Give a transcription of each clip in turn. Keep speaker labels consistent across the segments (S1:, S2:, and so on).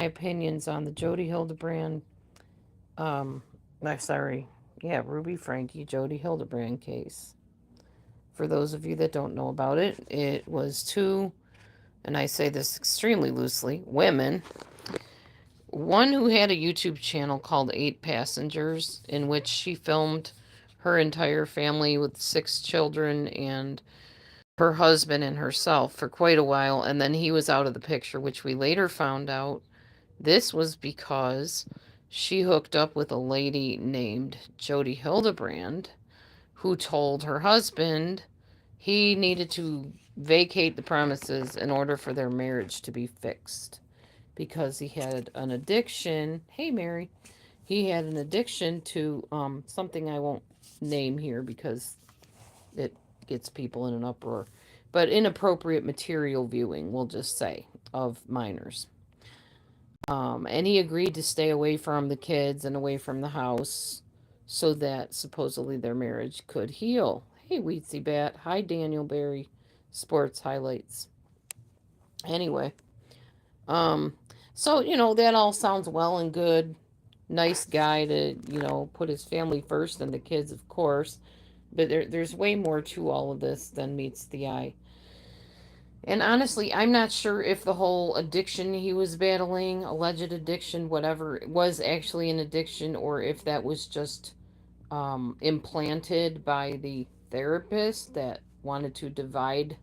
S1: my opinions on the Jody Hildebrand, um, I'm sorry, yeah, Ruby Frankie Jody Hildebrand case. For those of you that don't know about it, it was two, and I say this extremely loosely, women. One who had a YouTube channel called Eight Passengers, in which she filmed her entire family with six children and her husband and herself for quite a while, and then he was out of the picture, which we later found out this was because she hooked up with a lady named Jody Hildebrand, who told her husband he needed to vacate the premises in order for their marriage to be fixed because he had an addiction. Hey, Mary. He had an addiction to something I won't name here because it gets people in an uproar. But inappropriate material viewing, we'll just say, of minors. And he agreed to stay away from the kids and away from the house so that supposedly their marriage could heal. Hey, Weetsy Bat. Hi, Daniel Barry. Sports highlights. Anyway, um, so, that all sounds well and good. Nice guy to, put his family first and the kids, of course. But there's way more to all of this than meets the eye. And honestly, I'm not sure if the whole addiction he was battling, alleged addiction, whatever, was actually an addiction or if that was just implanted by the therapist that wanted to divide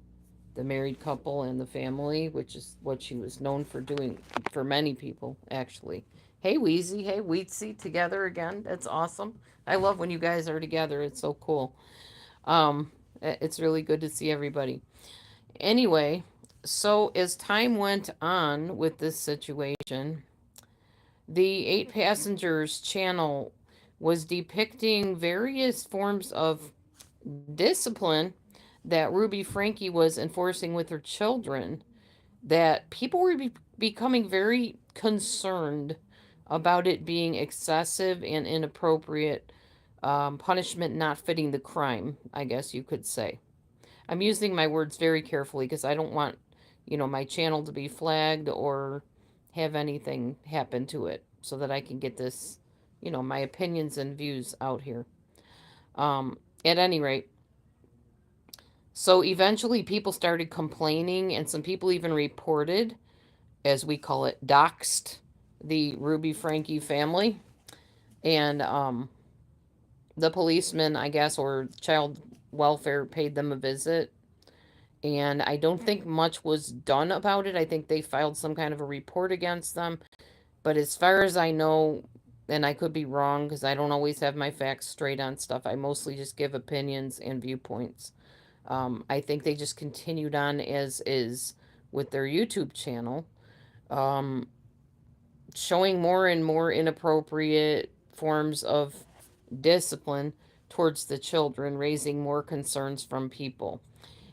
S1: the married couple and the family, which is what she was known for doing for many people, actually. Hey, Wheezy. Hey, Wheatsy. Together again. That's awesome. I love when you guys are together. It's so cool. It's really good to see everybody. Anyway, so as time went on with this situation, the Eight Passengers channel was depicting various forms of discipline that Ruby Frankie was enforcing with her children that people were becoming very concerned about it being excessive and inappropriate, punishment not fitting the crime, I guess you could say. I'm using my words very carefully because I don't want, my channel to be flagged or have anything happen to it so that I can get this, my opinions and views out here. At any rate, so eventually people started complaining and some people even reported, as we call it, doxed the Ruby Frankie family. And the policeman, I guess, or child welfare paid them a visit and I don't think much was done about it. I think they filed some kind of a report against them. But as far as I know, and I could be wrong because I don't always have my facts straight on stuff, I mostly just give opinions and viewpoints. I think they just continued on as is with their YouTube channel, um, showing more and more inappropriate forms of discipline towards the children, raising more concerns from people.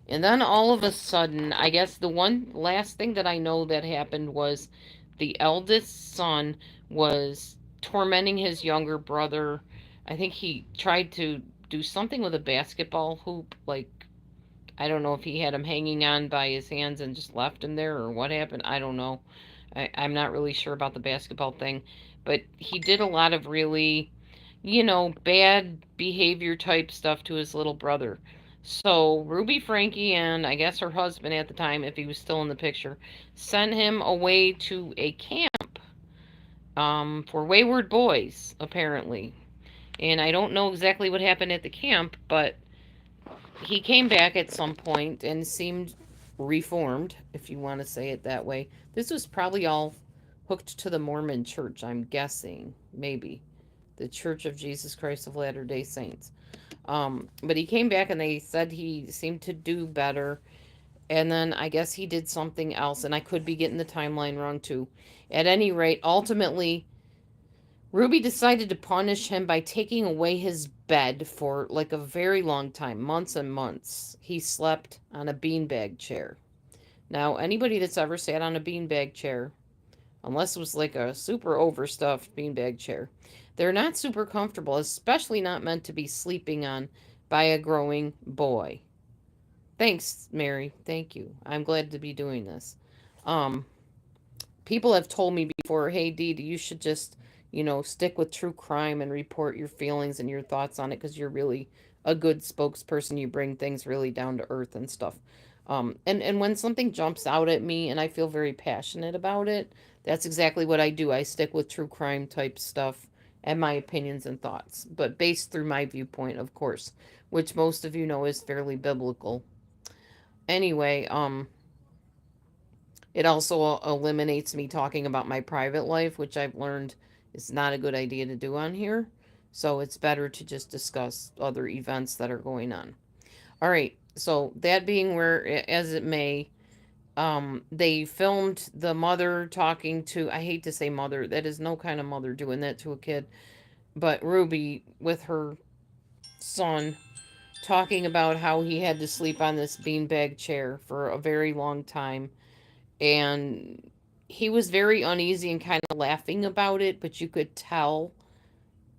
S1: And then all of a sudden, I guess the one last thing that I know that happened was the eldest son was tormenting his younger brother. I think he tried to do something with a basketball hoop. Like, I don't know if he had him hanging on by his hands and just left him there or what happened. I don't know. I'm not really sure about the basketball thing. But he did a lot of really, bad behavior type stuff to his little brother. So Ruby Frankie and I guess her husband at the time, if he was still in the picture, sent him away to a camp for wayward boys, apparently. And I don't know exactly what happened at the camp, but he came back at some point and seemed reformed, if you want to say it that way. This was probably all hooked to the Mormon church, I'm guessing. Maybe. The Church of Jesus Christ of Latter day Saints. But he came back and they said he seemed to do better. And then I guess he did something else, and I could be getting the timeline wrong too. At any rate, ultimately, Ruby decided to punish him by taking away his bed for like a very long time, months and months. He slept on a beanbag chair. Now, anybody that's ever sat on a beanbag chair, unless it was like a super overstuffed beanbag chair, they're not super comfortable, especially not meant to be sleeping on by a growing boy. Thanks, Mary. Thank you. I'm glad to be doing this. Um, People have told me before, hey, Dee, you should just, stick with true crime and report your feelings and your thoughts on it because you're really a good spokesperson. You bring things really down to earth and stuff. And when something jumps out at me and I feel very passionate about it, that's exactly what I do. I stick with true crime type stuff and my opinions and thoughts, but based through my viewpoint, of course, which most of you know is fairly biblical. Anyway, it also eliminates me talking about my private life, which I've learned is not a good idea to do on here. So it's better to just discuss other events that are going on. All right. So that being where as it may, they filmed the mother talking to, I hate to say mother, that is no kind of mother doing that to a kid, but Ruby with her son talking about how he had to sleep on this beanbag chair for a very long time, and he was very uneasy and kind of laughing about it, but you could tell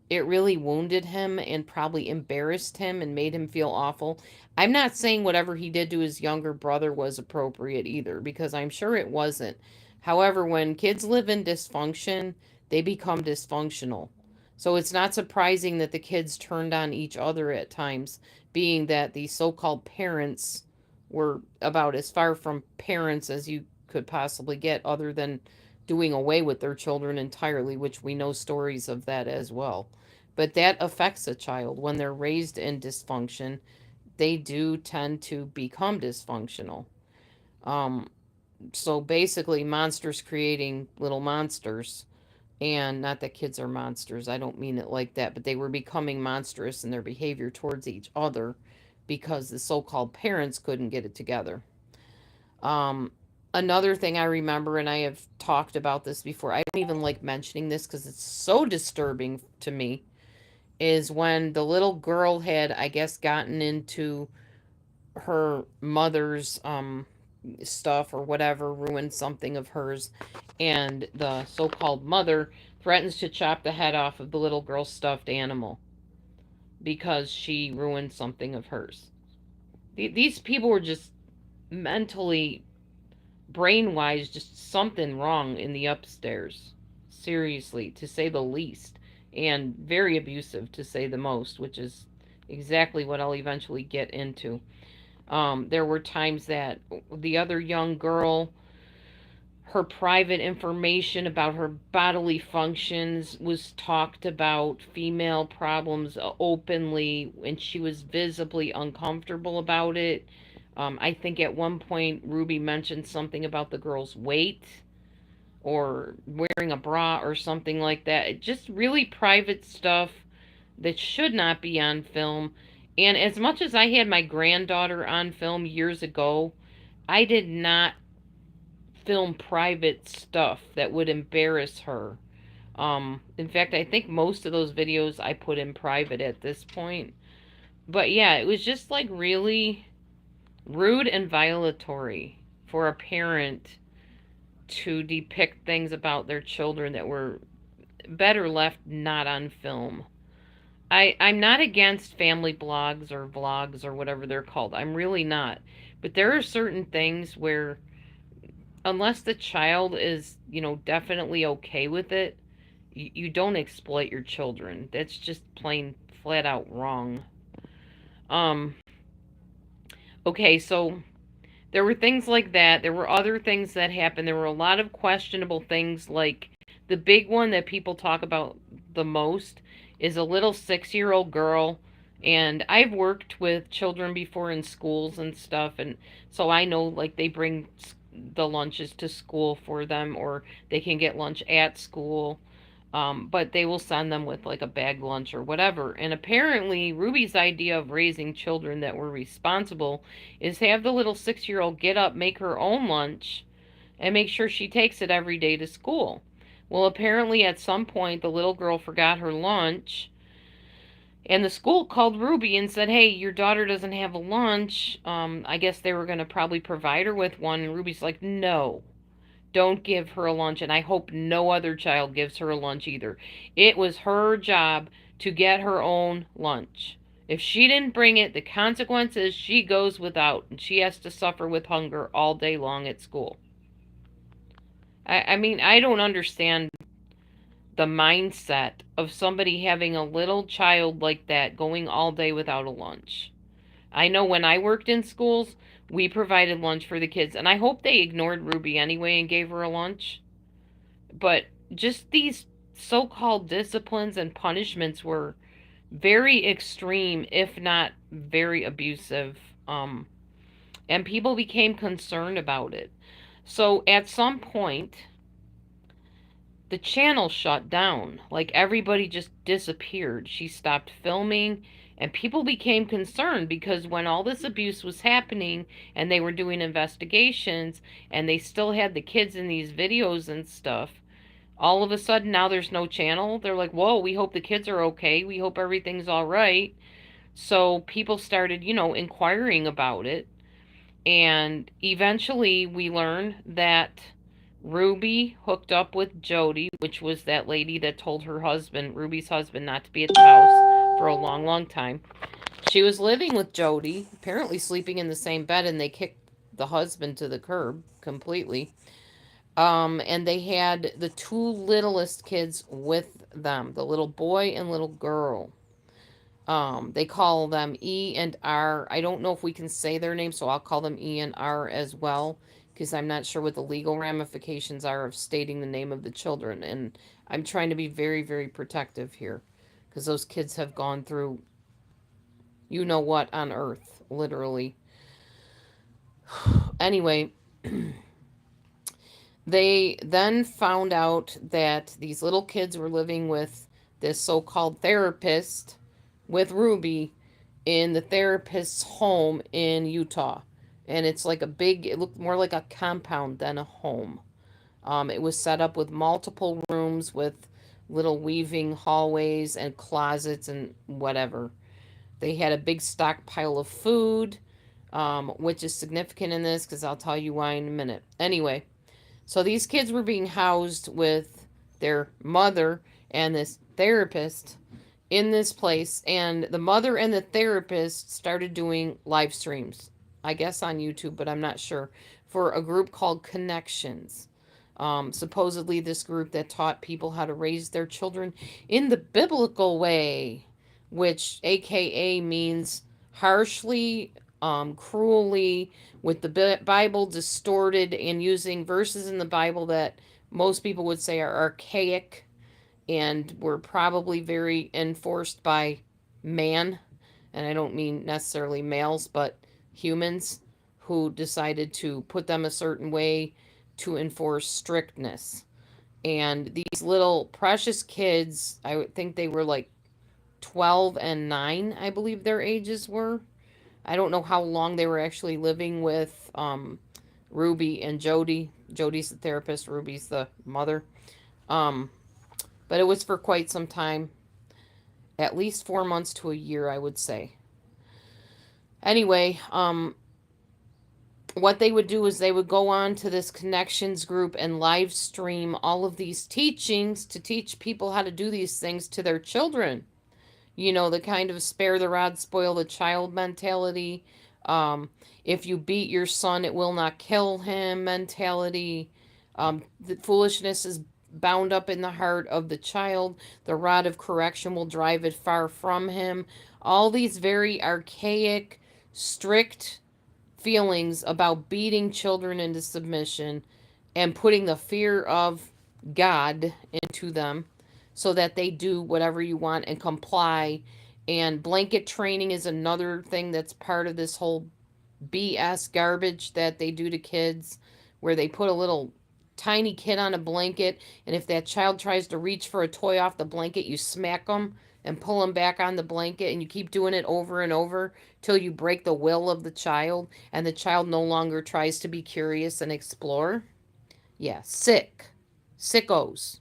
S1: it really wounded him and probably embarrassed him and made him feel awful. I'm not saying whatever he did to his younger brother was appropriate either, because I'm sure it wasn't. However, when kids live in dysfunction, they become dysfunctional. So it's not surprising that the kids turned on each other at times, being that the so called parents were about as far from parents as you could possibly get, other than doing away with their children entirely, which we know stories of that as well. But that affects a child. When they're raised in dysfunction, they do tend to become dysfunctional. Um, so basically, monsters creating little monsters. And not that kids are monsters, I don't mean it like that, but they were becoming monstrous in their behavior towards each other because the so called parents couldn't get it together. Um, Another thing I remember, and I have talked about this before, I don't even like mentioning this because it's so disturbing to me, is when the little girl had, I guess, gotten into her mother's stuff or whatever, ruined something of hers, and the so called mother threatens to chop the head off of the little girl's stuffed animal because she ruined something of hers. These people were just mentally, brain wise, just something wrong in the upstairs. Seriously, to say the least. And very abusive, to say the most, which is exactly what I'll eventually get into. There were times that the other young girl, her private information about her bodily functions was talked about, female problems openly, and she was visibly uncomfortable about it. I think at one point Ruby mentioned something about the girl's weight or wearing a bra or something like that. Just really private stuff that should not be on film. And as much as I had my granddaughter on film years ago, I did not film private stuff that would embarrass her. In fact, I think most of those videos I put in private at this point. But yeah, it was just like really rude and violatory for a parent to depict things about their children that were better left not on film. I'm not against family blogs or vlogs or whatever they're called. I'm really not. But there are certain things where, unless the child is, definitely okay with it, you don't exploit your children. That's just plain flat out wrong. Um, okay, so there were things like that. There were other things that happened. There were a lot of questionable things, like the big one that people talk about the most is a little 6 year old girl. And I've worked with children before in schools and stuff. And so I know, like, they bring the lunches to school for them, or they can get lunch at school. But they will send them with like a bag lunch or whatever. And apparently, Ruby's idea of raising children that were responsible is have the little 6 year old get up, make her own lunch, and make sure she takes it every day to school. Well, apparently, at some point, the little girl forgot her lunch, and the school called Ruby and said, "Hey, your daughter doesn't have a lunch." I guess they were going to probably provide her with one. And Ruby's like, "No, don't give her a lunch, and I hope no other child gives her a lunch either." It was her job to get her own lunch. If she didn't bring it, the consequence is she goes without, and she has to suffer with hunger all day long at school. I mean, I don't understand the mindset of somebody having a little child like that going all day without a lunch. I know when I worked in schools, we provided lunch for the kids, and I hope they ignored Ruby anyway and gave her a lunch. But just these so called disciplines and punishments were very extreme, if not very abusive. Um, and people became concerned about it. So at some point, the channel shut down. Like everybody just disappeared. She stopped filming, and people became concerned because when all this abuse was happening and they were doing investigations and they still had the kids in these videos and stuff, all of a sudden now there's no channel. They're like, whoa, we hope the kids are okay. We hope everything's all right. So people started, inquiring about it. And eventually we learned that Ruby hooked up with Jody, which was that lady that told her husband, Ruby's husband, not to be at the house for a long, long time. She was living with Jody, apparently sleeping in the same bed, and they kicked the husband to the curb completely. And they had the two littlest kids with them, the little boy and little girl. They call them E and R. I don't know if we can say their names, so I'll call them E and R as well, because I'm not sure what the legal ramifications are of stating the name of the children. And I'm trying to be very, very protective here, because those kids have gone through you know what on earth, literally. Anyway, they then found out that these little kids were living with this so called therapist with Ruby in the therapist's home in Utah. And it's like a big, it looked more like a compound than a home. It was set up with multiple rooms with little weaving hallways and closets and whatever. They had a big stockpile of food, which is significant in this because I'll tell you why in a minute. Anyway, so these kids were being housed with their mother and this therapist in this place, and the mother and the therapist started doing live streams, I guess on YouTube, but I'm not sure, for a group called Connections. Supposedly, this group that taught people how to raise their children in the biblical way, which AKA means harshly, cruelly, with the Bible distorted and using verses in the Bible that most people would say are archaic and were probably very enforced by man. And I don't mean necessarily males, but humans who decided to put them a certain way to enforce strictness. And these little precious kids, I would think they were like 12 and 9, I believe their ages were. I don't know how long they were actually living with Ruby and Jody. Jody's the therapist, Ruby's the mother. Um, but it was for quite some time, at least 4 months to a year, I would say. Anyway, what they would do is they would go on to this connections group and live stream all of these teachings to teach people how to do these things to their children. You know, the kind of spare the rod, spoil the child mentality. If you beat your son, it will not kill him mentality. The foolishness is bound up in the heart of the child. The rod of correction will drive it far from him. All these very archaic, strict feelings about beating children into submission and putting the fear of God into them so that they do whatever you want and comply. And blanket training is another thing that's part of this whole BS garbage that they do to kids, where they put a little tiny kid on a blanket, and if that child tries to reach for a toy off the blanket, you smack them and pull them back on the blanket, and you keep doing it over and over till you break the will of the child, and the child no longer tries to be curious and explore. Yeah, sick. Sickos.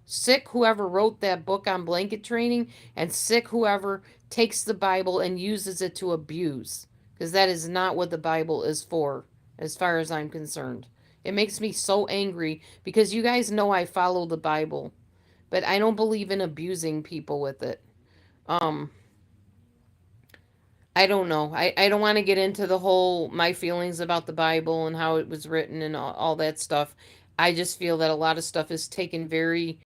S1: Sick whoever wrote that book on blanket training, and sick whoever takes the Bible and uses it to abuse. Because that is not what the Bible is for, as far as I'm concerned. It makes me so angry because you guys know I follow the Bible, but I don't believe in abusing people with it. Um, I don't know. I don't want to get into the whole my feelings about the Bible and how it was written and all that stuff. I just feel that a lot of stuff is taken very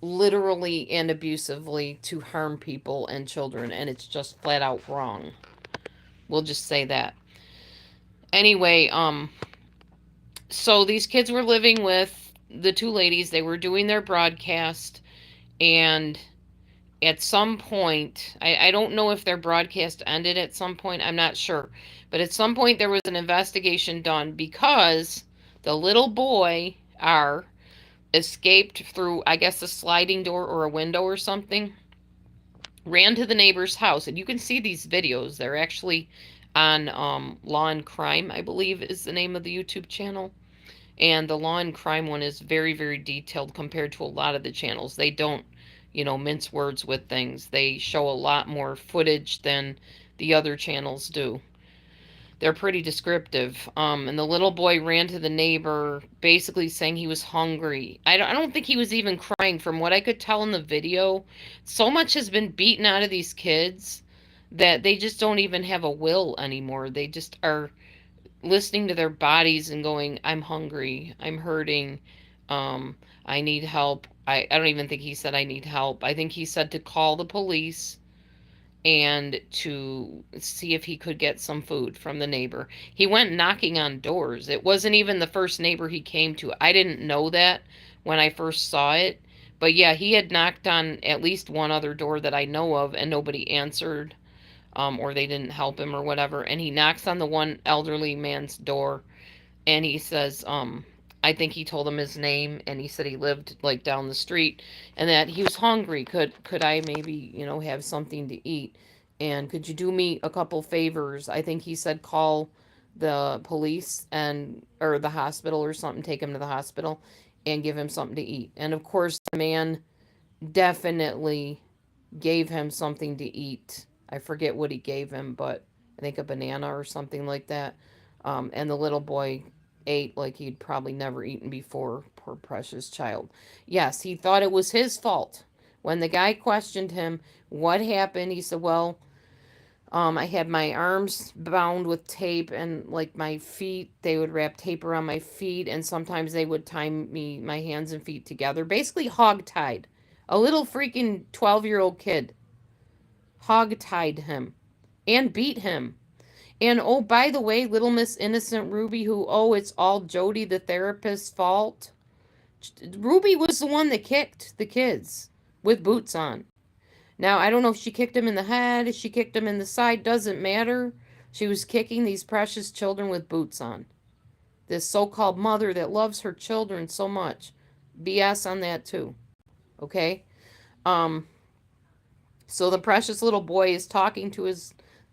S1: literally and abusively to harm people and children, and it's just flat out wrong. We'll just say that. Anyway, so these kids were living with the two ladies. They were doing their broadcast, and at some point, I don't know if their broadcast ended at some point, I'm not sure. But at some point, there was an investigation done because the little boy, R, escaped through, I guess, a sliding door or a window or something, ran to the neighbor's house. And you can see these videos. They're actually on Law and Crime, I believe is the name of the YouTube channel. And the Law and Crime one is very, very detailed compared to a lot of the channels. They don't, mince words with things. They show a lot more footage than the other channels do. They're pretty descriptive. And the little boy ran to the neighbor, basically saying he was hungry. I don't think he was even crying. From what I could tell in the video, so much has been beaten out of these kids that they just don't even have a will anymore. They just are listening to their bodies and going, I'm hungry, I'm hurting, I need help. I don't even think he said I need help. I think he said to call the police and to see if he could get some food from the neighbor. He went knocking on doors. It wasn't even the first neighbor he came to. I didn't know that when I first saw it. But yeah, he had knocked on at least one other door that I know of, and nobody answered, or they didn't help him or whatever. And he knocks on the one elderly man's door, and he says, I think he told him his name, and he said he lived like down the street, and that he was hungry. Could I maybe have something to eat? And could you do me a couple favors? I think he said call the police and or the hospital or something, take him to the hospital, and give him something to eat. And of course, the man definitely gave him something to eat. I forget what he gave him, but I think a banana or something like that. And the little boy ate like he'd probably never eaten before. Poor precious child. Yes, he thought it was his fault. When the guy questioned him, what happened, he said, well, I had my arms bound with tape and like my feet, they would wrap tape around my feet and sometimes they would tie me, my hands and feet together. Basically hog-tied. A little freaking 12-year-old kid hog-tied him and beat him. And oh, by the way, little Miss Innocent Ruby, who, oh, it's all Jody the therapist's fault. Ruby was the one that kicked the kids with boots on. Now, I don't know if she kicked him in the head, if she kicked him in the side, doesn't matter. She was kicking these precious children with boots on. This so-called mother that loves her children so much. BS on that too. Okay? Um, so the precious little boy is talking to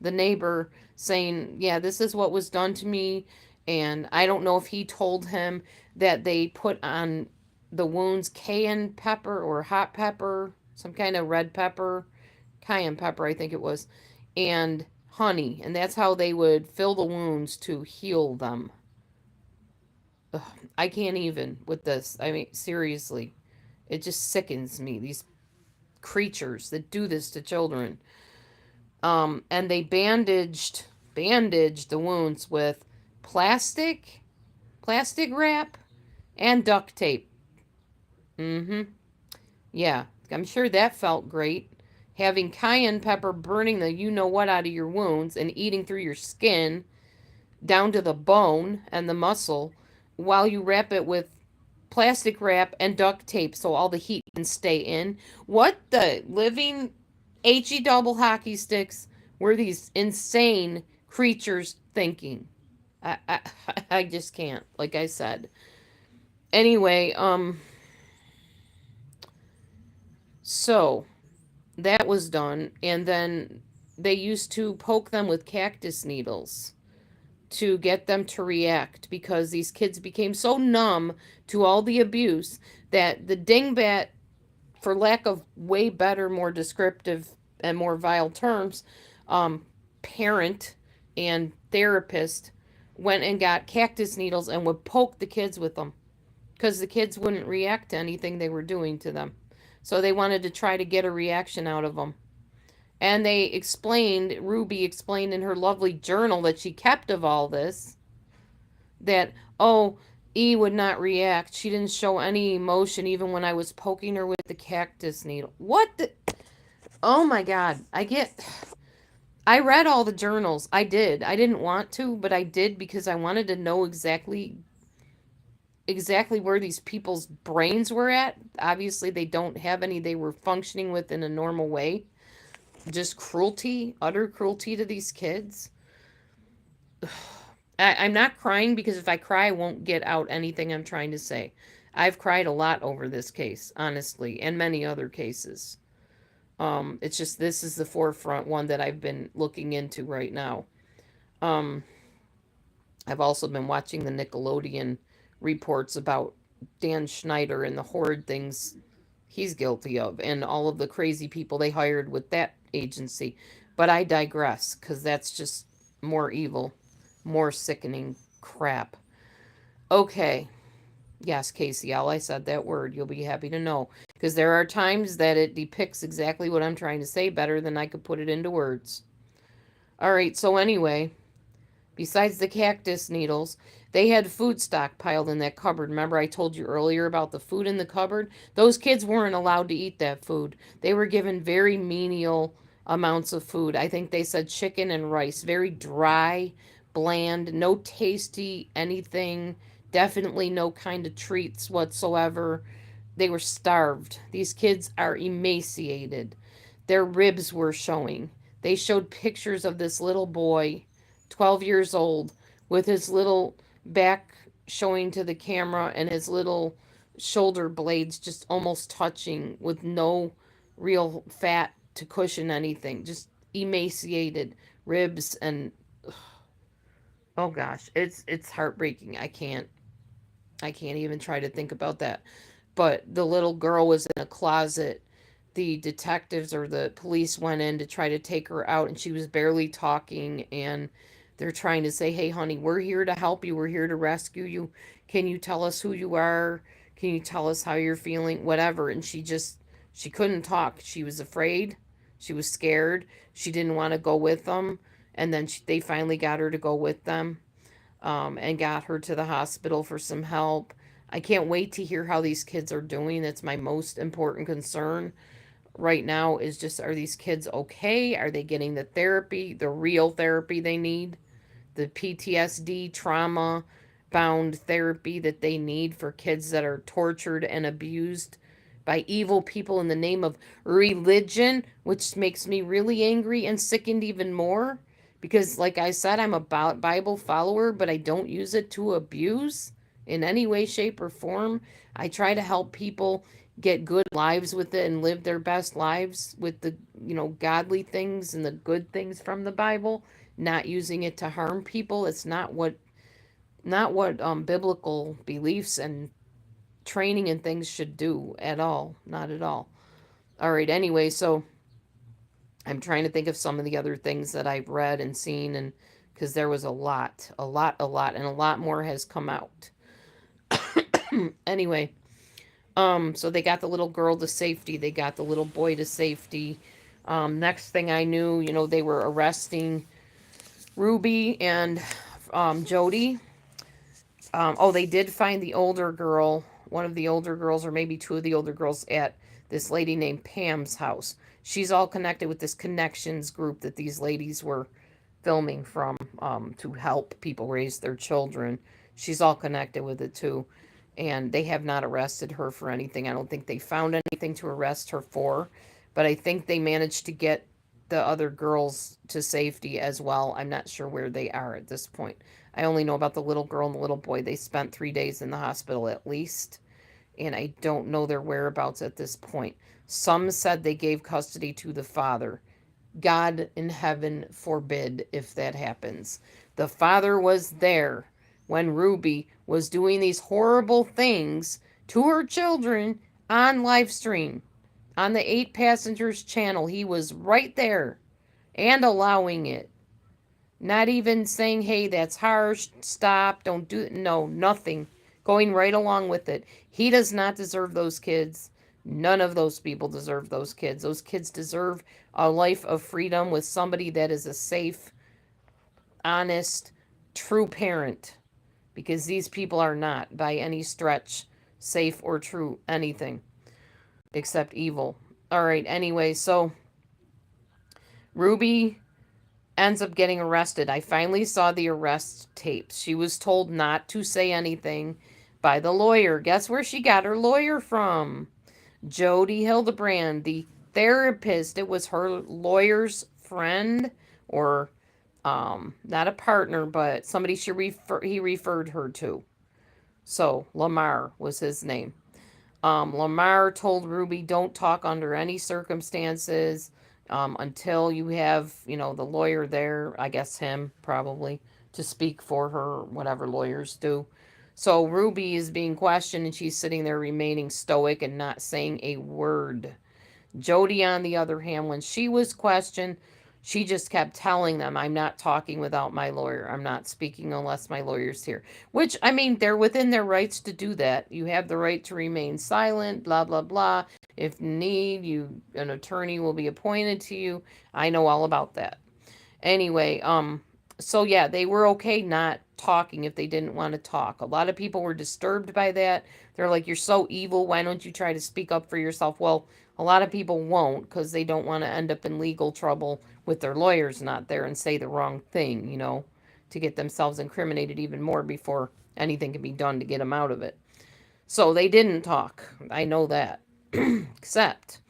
S1: the neighbor saying, yeah, this is what was done to me. And I don't know if he told him that they put on the wounds cayenne pepper or hot pepper, some kind of red pepper, cayenne pepper, I think it was, and honey. And that's how they would fill the wounds to heal them. Ugh, I can't even with this. I mean, seriously, it just sickens me. These creatures that do this to children. And they bandaged the wounds with plastic, plastic wrap, and duct tape. Mm-hmm. Yeah, I'm sure that felt great. Having cayenne pepper burning the you know what out of your wounds and eating through your skin down to the bone and the muscle while you wrap it with plastic wrap and duct tape so all the heat can stay in. What the living HE double hockey sticks were these insane creatures thinking? I I just can't, like I said. Anyway, so that was done, and then they used to poke them with cactus needles to get them to react because these kids became so numb to all the abuse that the dingbat, for lack of way better, more descriptive, and more vile terms, um, parent and therapist went and got cactus needles and would poke the kids with them because the kids wouldn't react to anything they were doing to them. So they wanted to try to get a reaction out of them. And Ruby explained in her lovely journal that she kept of all this, that, oh, E would not react. She didn't show any emotion even when I was poking her with the cactus needle. What the? Oh my God. I read all the journals. I did. I didn't want to, but I did because I wanted to know exactly where these people's brains were at. Obviously, they don't have any they were functioning with in a normal way. Just cruelty, utter cruelty to these kids. I'm not crying because if I cry, I won't get out anything I'm trying to say. I've cried a lot over this case, honestly, and many other cases. It's just this is the forefront one that I've been looking into right now. Um, I've also been watching the Nickelodeon reports about Dan Schneider and the horrid things he's guilty of, and all of the crazy people they hired with that agency. But I digress, because that's just more evil, more sickening crap. Okay. Yes, Casey, all I said that word. You'll be happy to know. Because there are times that it depicts exactly what I'm trying to say better than I could put it into words. All right, so anyway, besides the cactus needles, they had food stockpiled in that cupboard. Remember, I told you earlier about the food in the cupboard? Those kids weren't allowed to eat that food. They were given very menial amounts of food. I think they said chicken and rice, very dry, bland, no tasty anything, definitely no kind of treats whatsoever. They were starved. These kids are emaciated. Their ribs were showing. They showed pictures of this little boy, 12 years old, with his little back showing to the camera and his little shoulder blades just almost touching with no real fat to cushion anything. Just emaciated ribs and oh gosh, it's heartbreaking. I can't even try to think about that. But the little girl was in a closet. The detectives or the police went in to try to take her out, and she was barely talking. And they're trying to say, "Hey, honey, we're here to help you. We're here to rescue you. Can you tell us who you are? Can you tell us how you're feeling? Whatever." And she couldn't talk. She was afraid. She was scared. She didn't want to go with them. And then they finally got her to go with them, and got her to the hospital for some help. I can't wait to hear how these kids are doing. That's my most important concern right now is just are these kids okay? Are they getting the therapy, the real therapy they need? The PTSD trauma bound therapy that they need for kids that are tortured and abused by evil people in the name of religion, which makes me really angry and sickened even more because, like I said, I'm a Bible follower, but I don't use it to abuse in any way, shape, or form. I try to help people get good lives with it and live their best lives with the, godly things and the good things from the Bible, not using it to harm people. It's not what biblical beliefs and training and things should do at all. Not at all. All right, anyway, so I'm trying to think of some of the other things that I've read and seen, and because there was a lot, and a lot more has come out. Anyway, so they got the little girl to safety, they got the little boy to safety. Next thing I knew, they were arresting Ruby and Jody. Oh, they did find the older girl, one of the older girls, or maybe two of the older girls, at this lady named Pam's house. She's all connected with this connections group that these ladies were filming from, to help people raise their children. She's all connected with it too. And they have not arrested her for anything. I don't think they found anything to arrest her for, but I think they managed to get the other girls to safety as well. I'm not sure where they are at this point. I only know about the little girl and the little boy. They spent 3 days in the hospital at least, and I don't know their whereabouts at this point. Some said they gave custody to the father. God in heaven forbid if that happens. The father was there when Ruby was doing these horrible things to her children on live stream on the 8 Passengers channel. He was right there and allowing it. Not even saying, hey, that's harsh, stop, don't do it. No, nothing. Going right along with it. He does not deserve those kids. None of those people deserve those kids. Those kids deserve a life of freedom with somebody that is a safe, honest, true parent. because these people are not by any stretch safe or true anything except evil. All right, anyway, so Ruby ends up getting arrested. I finally saw the arrest tapes. She was told not to say anything by the lawyer. Guess where she got her lawyer from? Jody Hildebrand, the therapist. It was her lawyer's friend, or not a partner, but somebody he referred her to. So Lamar was his name. Lamar told Ruby, don't talk under any circumstances until you have, the lawyer there, I guess him probably, to speak for her, whatever lawyers do. So Ruby is being questioned and she's sitting there remaining stoic and not saying a word. Jody, on the other hand, when she was questioned, she just kept telling them, I'm not talking without my lawyer. I'm not speaking unless my lawyer's here. Which, I mean, they're within their rights to do that. You have the right to remain silent, blah, blah, blah. If need, an attorney will be appointed to you. I know all about that. Anyway, so yeah, they were okay not talking if they didn't want to talk. A lot of people were disturbed by that. They're like, you're so evil. Why don't you try to speak up for yourself? Well, a lot of people won't because they don't want to end up in legal trouble with their lawyers not there and say the wrong thing, to get themselves incriminated even more before anything can be done to get them out of it. So they didn't talk. I know that. Except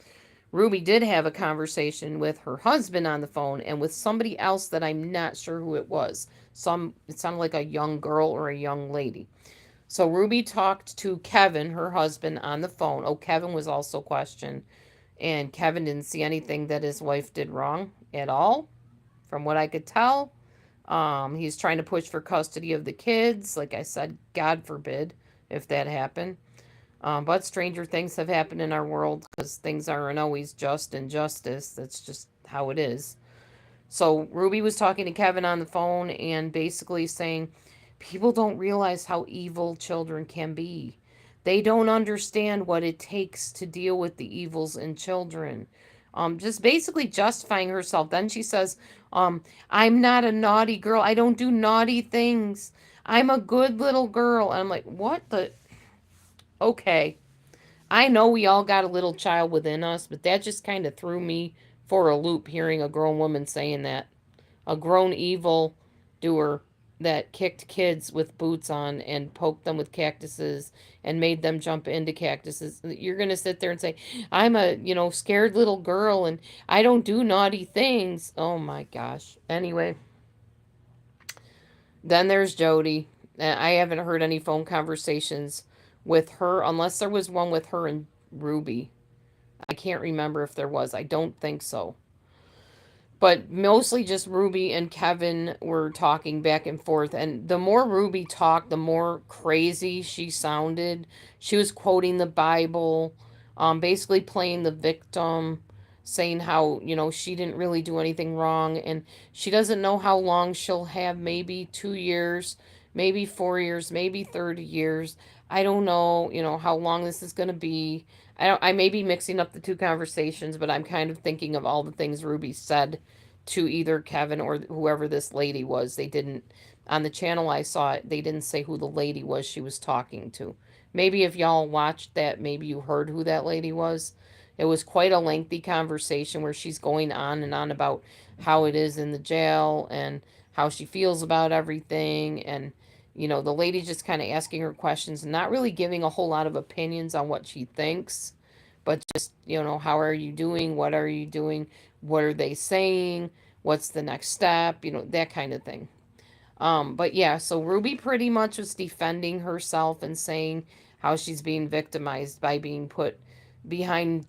S1: Ruby did have a conversation with her husband on the phone and with somebody else that I'm not sure who it was. It sounded like a young girl or a young lady. So Ruby talked to Kevin, her husband, on the phone. Oh, Kevin was also questioned. And Kevin didn't see anything that his wife did wrong at all, from what I could tell. He's trying to push for custody of the kids. Like I said, God forbid if that happened. But stranger things have happened in our world because things aren't always just and justice. That's just how it is. So Ruby was talking to Kevin on the phone and basically saying, people don't realize how evil children can be. They don't understand what it takes to deal with the evils in children. Just basically justifying herself. Then she says, I'm not a naughty girl. I don't do naughty things. I'm a good little girl. And I'm like, what the? Okay. I know we all got a little child within us, but that just kind of threw me for a loop hearing a grown woman saying that. A grown evil doer that kicked kids with boots on and poked them with cactuses and made them jump into cactuses. You're going to sit there and say, I'm a, scared little girl and I don't do naughty things. Oh my gosh. Anyway, then there's Jody. I haven't heard any phone conversations with her unless there was one with her and Ruby. I can't remember if there was. I don't think so. But mostly just Ruby and Kevin were talking back and forth. And the more Ruby talked, the more crazy she sounded. She was quoting the Bible, basically playing the victim, saying how, she didn't really do anything wrong. And she doesn't know how long she'll have, maybe 2 years, maybe 4 years, maybe 30 years. I don't know, how long this is going to be. I may be mixing up the two conversations, but I'm kind of thinking of all the things Ruby said to either Kevin or whoever this lady was. They didn't, on the channel I saw it, they didn't say who the lady was she was talking to. Maybe if y'all watched that, maybe you heard who that lady was. It was quite a lengthy conversation where she's going on and on about how it is in the jail and how she feels about everything. And, the lady's just kind of asking her questions and not really giving a whole lot of opinions on what she thinks, but just, how are you doing? What are you doing? What are they saying? What's the next step? That kind of thing. But yeah, so Ruby pretty much was defending herself and saying how she's being victimized by being put behind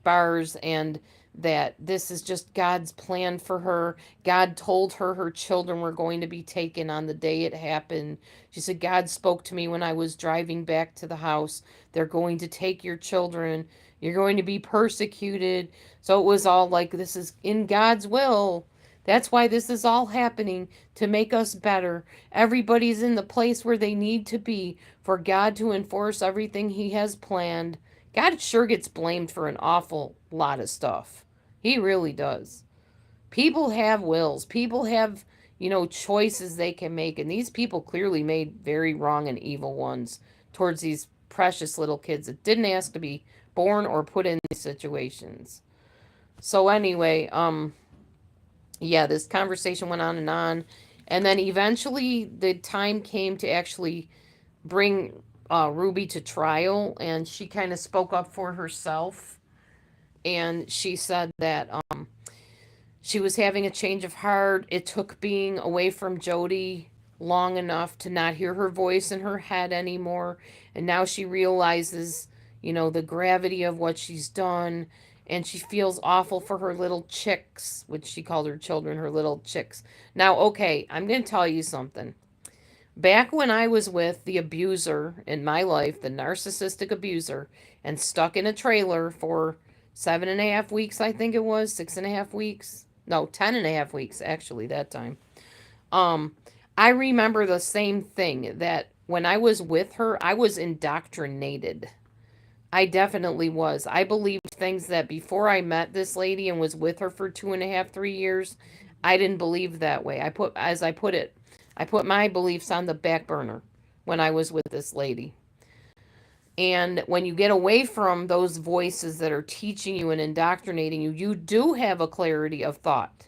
S1: bars and that this is just God's plan for her. God told her her children were going to be taken on the day it happened. She said, God spoke to me when I was driving back to the house. They're going to take your children. You're going to be persecuted. So it was all like, this is in God's will. That's why this is all happening, to make us better. Everybody's in the place where they need to be for God to enforce everything He has planned. God sure gets blamed for an awful lot of stuff. He really does. People have wills. People have, choices they can make. And these people clearly made very wrong and evil ones towards these precious little kids that didn't ask to be born or put in these situations. So anyway, yeah, this conversation went on and on. And then eventually the time came to actually bring Ruby to trial, and she kind of spoke up for herself. And she said that she was having a change of heart. It took being away from Jody long enough to not hear her voice in her head anymore. And now she realizes, the gravity of what she's done. And she feels awful for her little chicks, which she called her children, her little chicks. Now, okay, I'm going to tell you something. Back when I was with the abuser in my life, the narcissistic abuser, and stuck in a trailer for 7.5 weeks, I think it was, 6.5 weeks. No, 10.5 weeks, actually, that time. Um, I remember the same thing that when I was with her, I was indoctrinated. I definitely was. I believed things that before I met this lady and was with her for 2.5, 3 years, I didn't believe that way. As I put it, I put my beliefs on the back burner when I was with this lady. And when you get away from those voices that are teaching you and indoctrinating you, you do have a clarity of thought.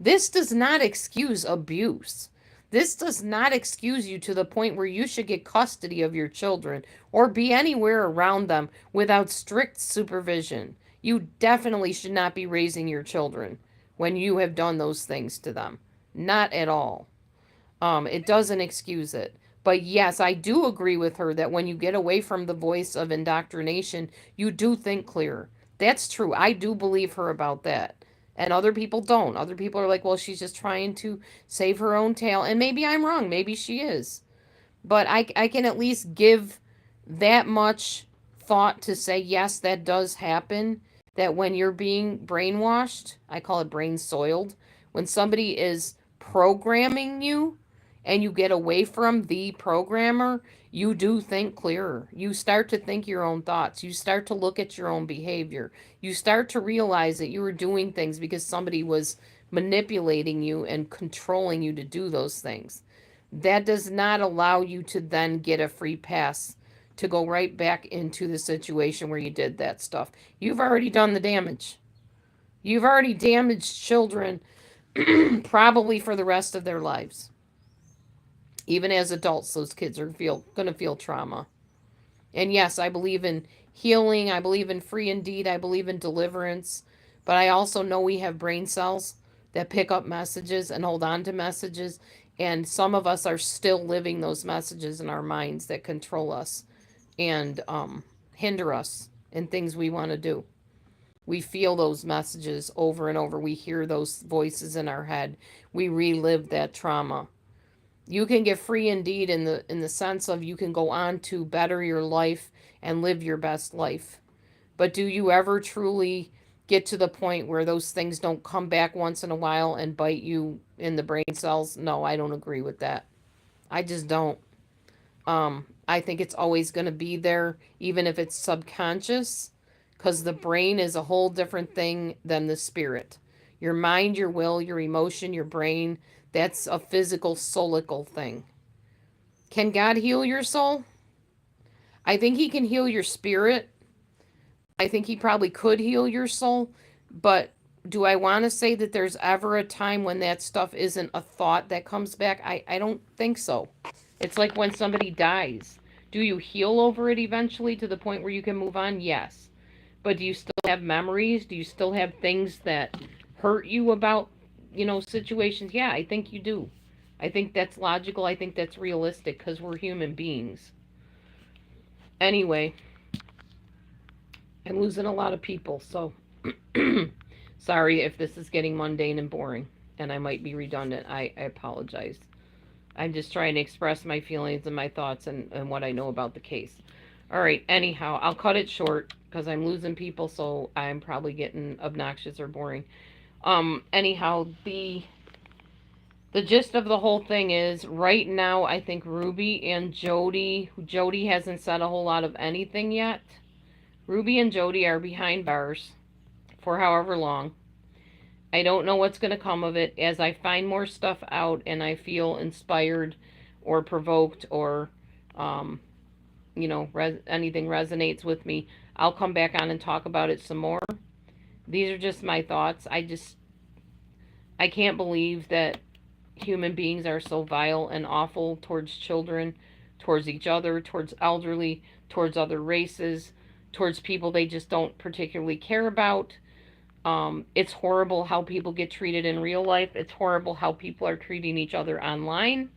S1: This does not excuse abuse. This does not excuse you to the point where you should get custody of your children or be anywhere around them without strict supervision. You definitely should not be raising your children when you have done those things to them. Not at all. It doesn't excuse it. But yes, I do agree with her that when you get away from the voice of indoctrination, you do think clearer. That's true. I do believe her about that. And other people don't. Other people are like, well, she's just trying to save her own tail. And maybe I'm wrong. Maybe she is. But I can at least give that much thought to say, yes, that does happen. That when you're being brainwashed, I call it brain soiled, when somebody is programming you and you get away from the programmer, you do think clearer. You start to think your own thoughts. You start to look at your own behavior. You start to realize that you were doing things because somebody was manipulating you and controlling you to do those things. That does not allow you to then get a free pass to go right back into the situation where you did that stuff. You've already done the damage. You've already damaged children probably for the rest of their lives. Even as adults, those kids are going to feel trauma. And yes, I believe in healing. I believe in free indeed. I believe in deliverance. But I also know we have brain cells that pick up messages and hold on to messages. And some of us are still living those messages in our minds that control us and hinder us in things we want to do. We feel those messages over and over. We hear those voices in our head. We relive that trauma. You can get free indeed in the sense of you can go on to better your life and live your best life. But do you ever truly get to the point where those things don't come back once in a while and bite you in the brain cells? No, I don't agree with that. I just don't. I think it's always going to be there, even if it's subconscious, because the brain is a whole different thing than the spirit. Your mind, your will, your emotion, your brain, that's a physical, soulical thing. Can God heal your soul? I think He can heal your spirit. I think He probably could heal your soul. But do I want to say that there's ever a time when that stuff isn't a thought that comes back? I don't think so. It's like when somebody dies. Do you heal over it eventually to the point where you can move on? Yes. But do you still have memories? Do you still have things that hurt you about, situations? Yeah, I think you do. I think that's logical. I think that's realistic because we're human beings. Anyway, I'm losing a lot of people, so sorry if this is getting mundane and boring and I might be redundant. I apologize. I'm just trying to express my feelings and my thoughts and what I know about the case. All right, anyhow, I'll cut it short because I'm losing people, so I'm probably getting obnoxious or boring. Anyhow, the gist of the whole thing is right now I think Ruby and Jody hasn't said a whole lot of anything yet. Ruby and Jody are behind bars for however long. I don't know what's going to come of it. As I find more stuff out and I feel inspired or provoked or, um, anything resonates with me, I'll come back on and talk about it some more. These are just my thoughts. I can't believe that human beings are so vile and awful towards children, towards each other, towards elderly, towards other races, towards people they just don't particularly care about. It's horrible how people get treated in real life. It's horrible how people are treating each other online.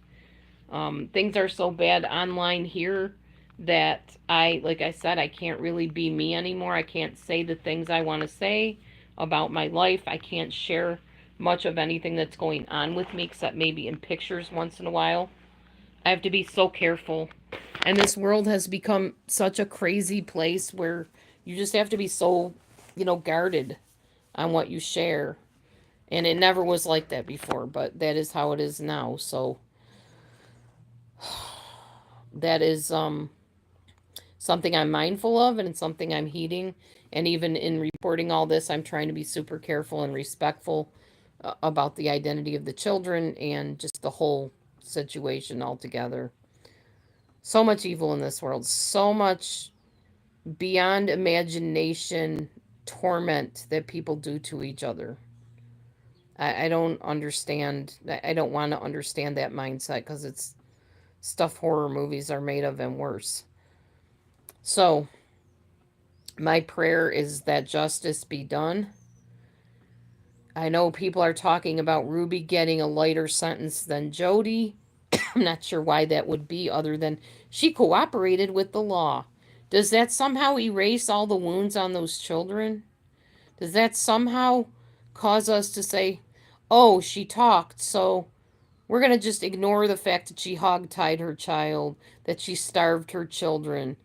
S1: Things are so bad online here that like I said, I can't really be me anymore. I can't say the things I want to say about my life. I can't share much of anything that's going on with me except maybe in pictures once in a while. I have to be so careful. And this world has become such a crazy place where you just have to be so, guarded on what you share. And it never was like that before, but that is how it is now. So that is something I'm mindful of and it's something I'm heeding. And even in reporting all this, I'm trying to be super careful and respectful about the identity of the children and just the whole situation altogether. So much evil in this world, so much beyond imagination torment that people do to each other. I don't understand. I don't want to understand that mindset because it's stuff horror movies are made of and worse. So, my prayer is that justice be done. I know people are talking about Ruby getting a lighter sentence than Jody. I'm not sure why that would be, other than she cooperated with the law. Does that somehow erase all the wounds on those children? Does that somehow cause us to say, oh, she talked, so we're going to just ignore the fact that she hogtied her child, that she starved her children,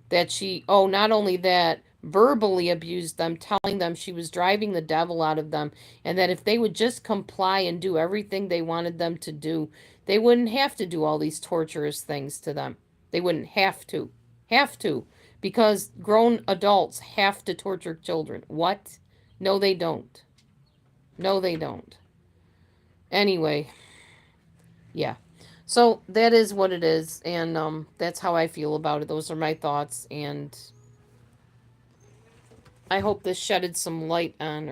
S1: that she, oh, not only that, verbally abused them, telling them she was driving the devil out of them, and that if they would just comply and do everything they wanted them to do, they wouldn't have to do all these torturous things to them. They wouldn't have to. Have to. Because grown adults have to torture children. What? No, they don't. No, they don't. Anyway, yeah. So that is what it is, and that's how I feel about it. Those are my thoughts, and I hope this shed some light on,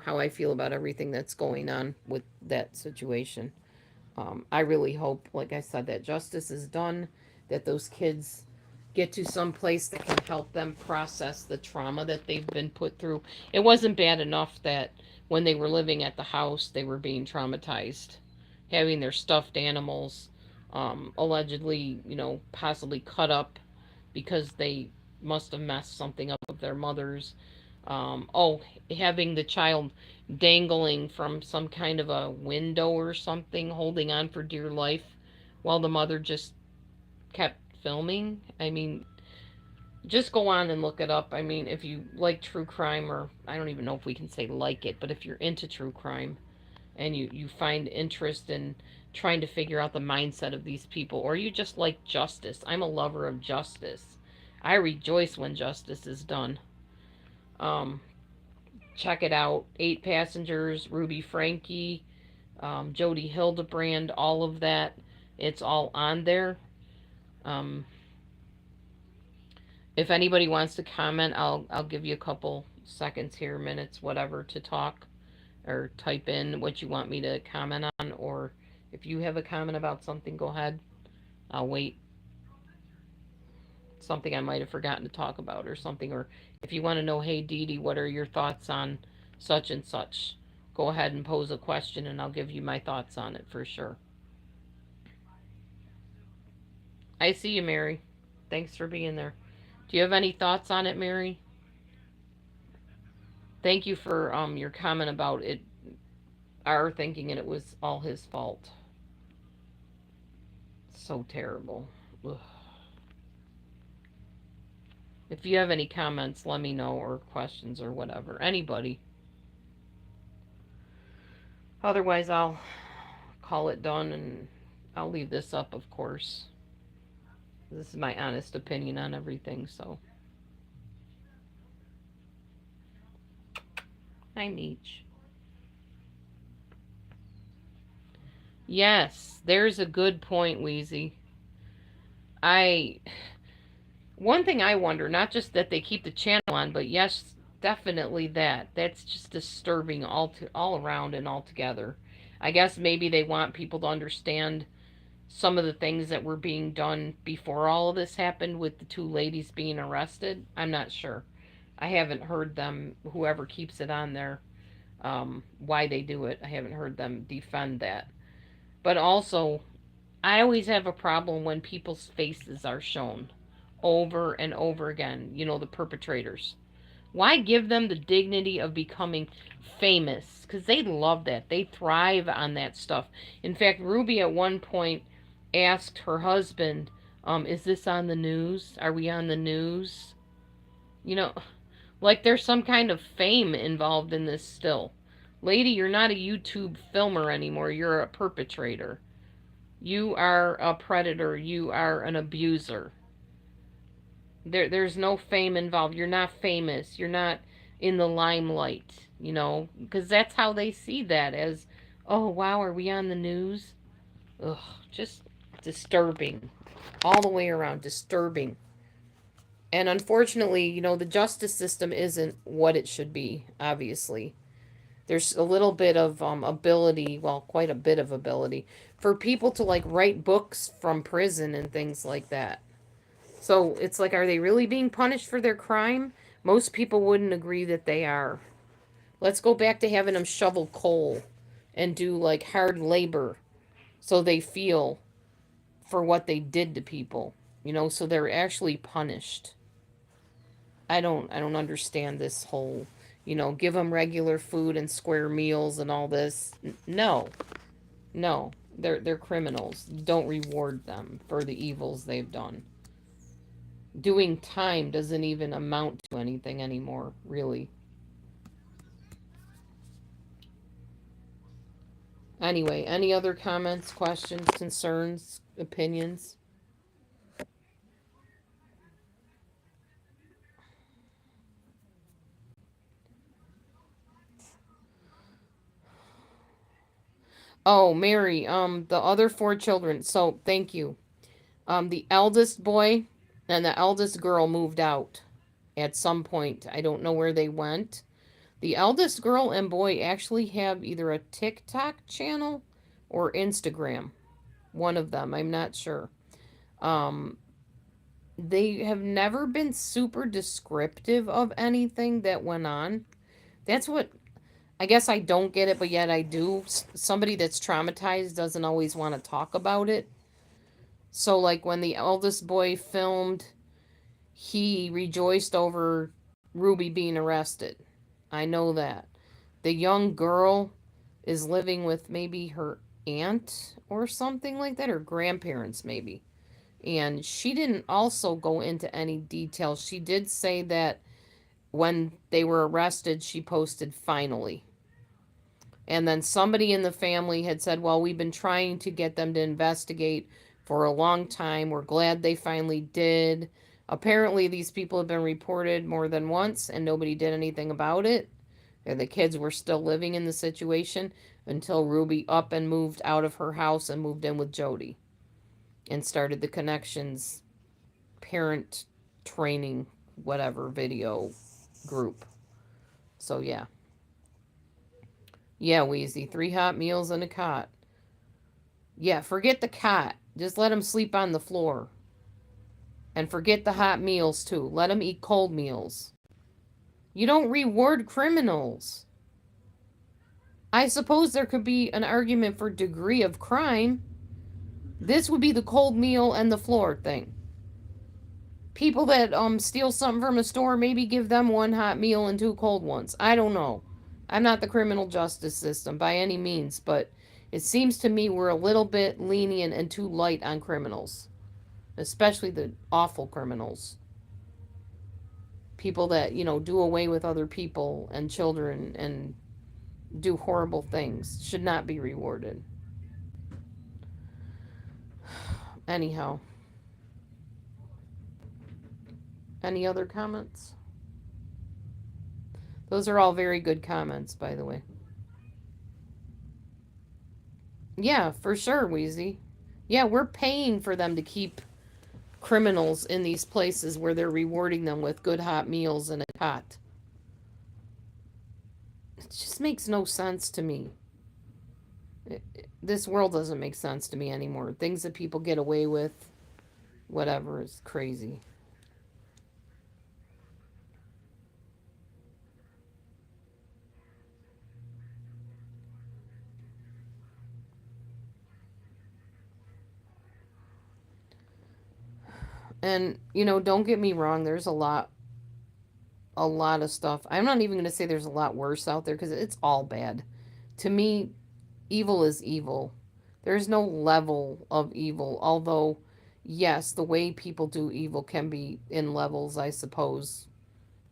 S1: how I feel about everything that's going on with that situation. I really hope, like I said, that justice is done, that those kids get to some place that can help them process the trauma that they've been put through. It wasn't bad enough that when they were living at the house, they were being traumatized, having their stuffed animals allegedly, possibly cut up because they must have messed something up with their mothers. Oh, having the child dangling from some kind of a window or something, holding on for dear life while the mother just kept filming. I mean, just go on and look it up. I mean, if you like true crime, or I don't even know if we can say like it, but if you're into true crime and you find interest in trying to figure out the mindset of these people, or you just like justice. I'm a lover of justice. I rejoice when justice is done. Um, Check it out. Eight Passengers, Ruby Frankie, Jody Hildebrand, all of that. It's all on there. Um, if anybody wants to comment, I'll give you a couple seconds here, minutes, whatever, to talk or type in what you want me to comment on, or if you have a comment about something, go ahead. I'll wait. Something I might have forgotten to talk about or something, or if you want to know, hey Dee Dee, what are your thoughts on such and such? Go ahead and pose a question and I'll give you my thoughts on it for sure. I see you, Mary. Thanks for being there. Do you have any thoughts on it, Mary? Thank you for your comment about it, our thinking it was all his fault. So terrible. Ugh. If you have any comments, let me know, or questions or whatever. Anybody. Otherwise, I'll call it done and I'll leave this up, of course. This is my honest opinion on everything, so. Hi, Meech. Yes, there's a good point, Wheezy. I One thing I wonder, not just that they keep the channel on, but yes, definitely that. That's just disturbing all around and altogether. I guess maybe they want people to understand some of the things that were being done before all of this happened with the two ladies being arrested. I'm not sure. I haven't heard them, whoever keeps it on there, why they do it. I haven't heard them defend that. But also, I always have a problem when people's faces are shown over and over again, the perpetrators. Why give them the dignity of becoming famous? Because they love that. They thrive on that stuff. In fact, Ruby at one point asked her husband, is this on the news? Are we on the news? You know, like there's some kind of fame involved in this still. Lady, you're not a YouTube filmer anymore. You're a perpetrator. You are a predator. You are an abuser. There's no fame involved. You're not famous. You're not in the limelight, because that's how they see that as, oh wow, are we on the news? Ugh, just disturbing. All the way around, disturbing. And unfortunately, the justice system isn't what it should be, obviously. There's a little bit of ability, well, quite a bit of ability, for people to like write books from prison and things like that. So it's like, are they really being punished for their crime? Most people wouldn't agree that they are. Let's go back to having them shovel coal and do like hard labor so they feel for what they did to people, so they're actually punished. I don't understand this whole, give them regular food and square meals and all this. No. No. They're criminals. Don't reward them for the evils they've done. Doing time doesn't even amount to anything anymore, really. Anyway, any other comments, questions, concerns, opinions? Oh, Mary, the other four children. So, thank you. The eldest boy and the eldest girl moved out at some point. I don't know where they went. The eldest girl and boy actually have either a TikTok channel or Instagram. One of them, I'm not sure. Um, they have never been super descriptive of anything that went on. That's what I guess I don't get it, but yet I do. Somebody that's traumatized doesn't always want to talk about it. So, like when the eldest boy filmed, he rejoiced over Ruby being arrested. I know that. The young girl is living with maybe her aunt or something like that, or grandparents, maybe. And she didn't also go into any details. She did say that when they were arrested, she posted finally. And then somebody in the family had said, well, we've been trying to get them to investigate for a long time. We're glad they finally did. Apparently, these people have been reported more than once and nobody did anything about it. And the kids were still living in the situation until Ruby up and moved out of her house and moved in with Jody and started the Connections parent training, whatever, video group. So, yeah. Yeah, Wheezy. 3 hot meals and a cot. Yeah, forget the cot. Just let them sleep on the floor. And forget the hot meals, too. Let them eat cold meals. You don't reward criminals. I suppose there could be an argument for degree of crime. This would be the cold meal and the floor thing. People that steal something from a store, maybe give them 1 hot meal and 2 cold ones. I don't know. I'm not the criminal justice system by any means, but it seems to me we're a little bit lenient and too light on criminals, especially the awful criminals. People that, do away with other people and children and do horrible things should not be rewarded. Anyhow, any other comments? Those are all very good comments, by the way. Yeah, for sure, Wheezy. Yeah, we're paying for them to keep criminals in these places where they're rewarding them with good hot meals and a cot. It just makes no sense to me. This world doesn't make sense to me anymore. Things that people get away with, whatever, is crazy. And, don't get me wrong, there's a lot of stuff. I'm not even going to say there's a lot worse out there because it's all bad. To me, evil is evil. There's no level of evil, although, yes, the way people do evil can be in levels, I suppose,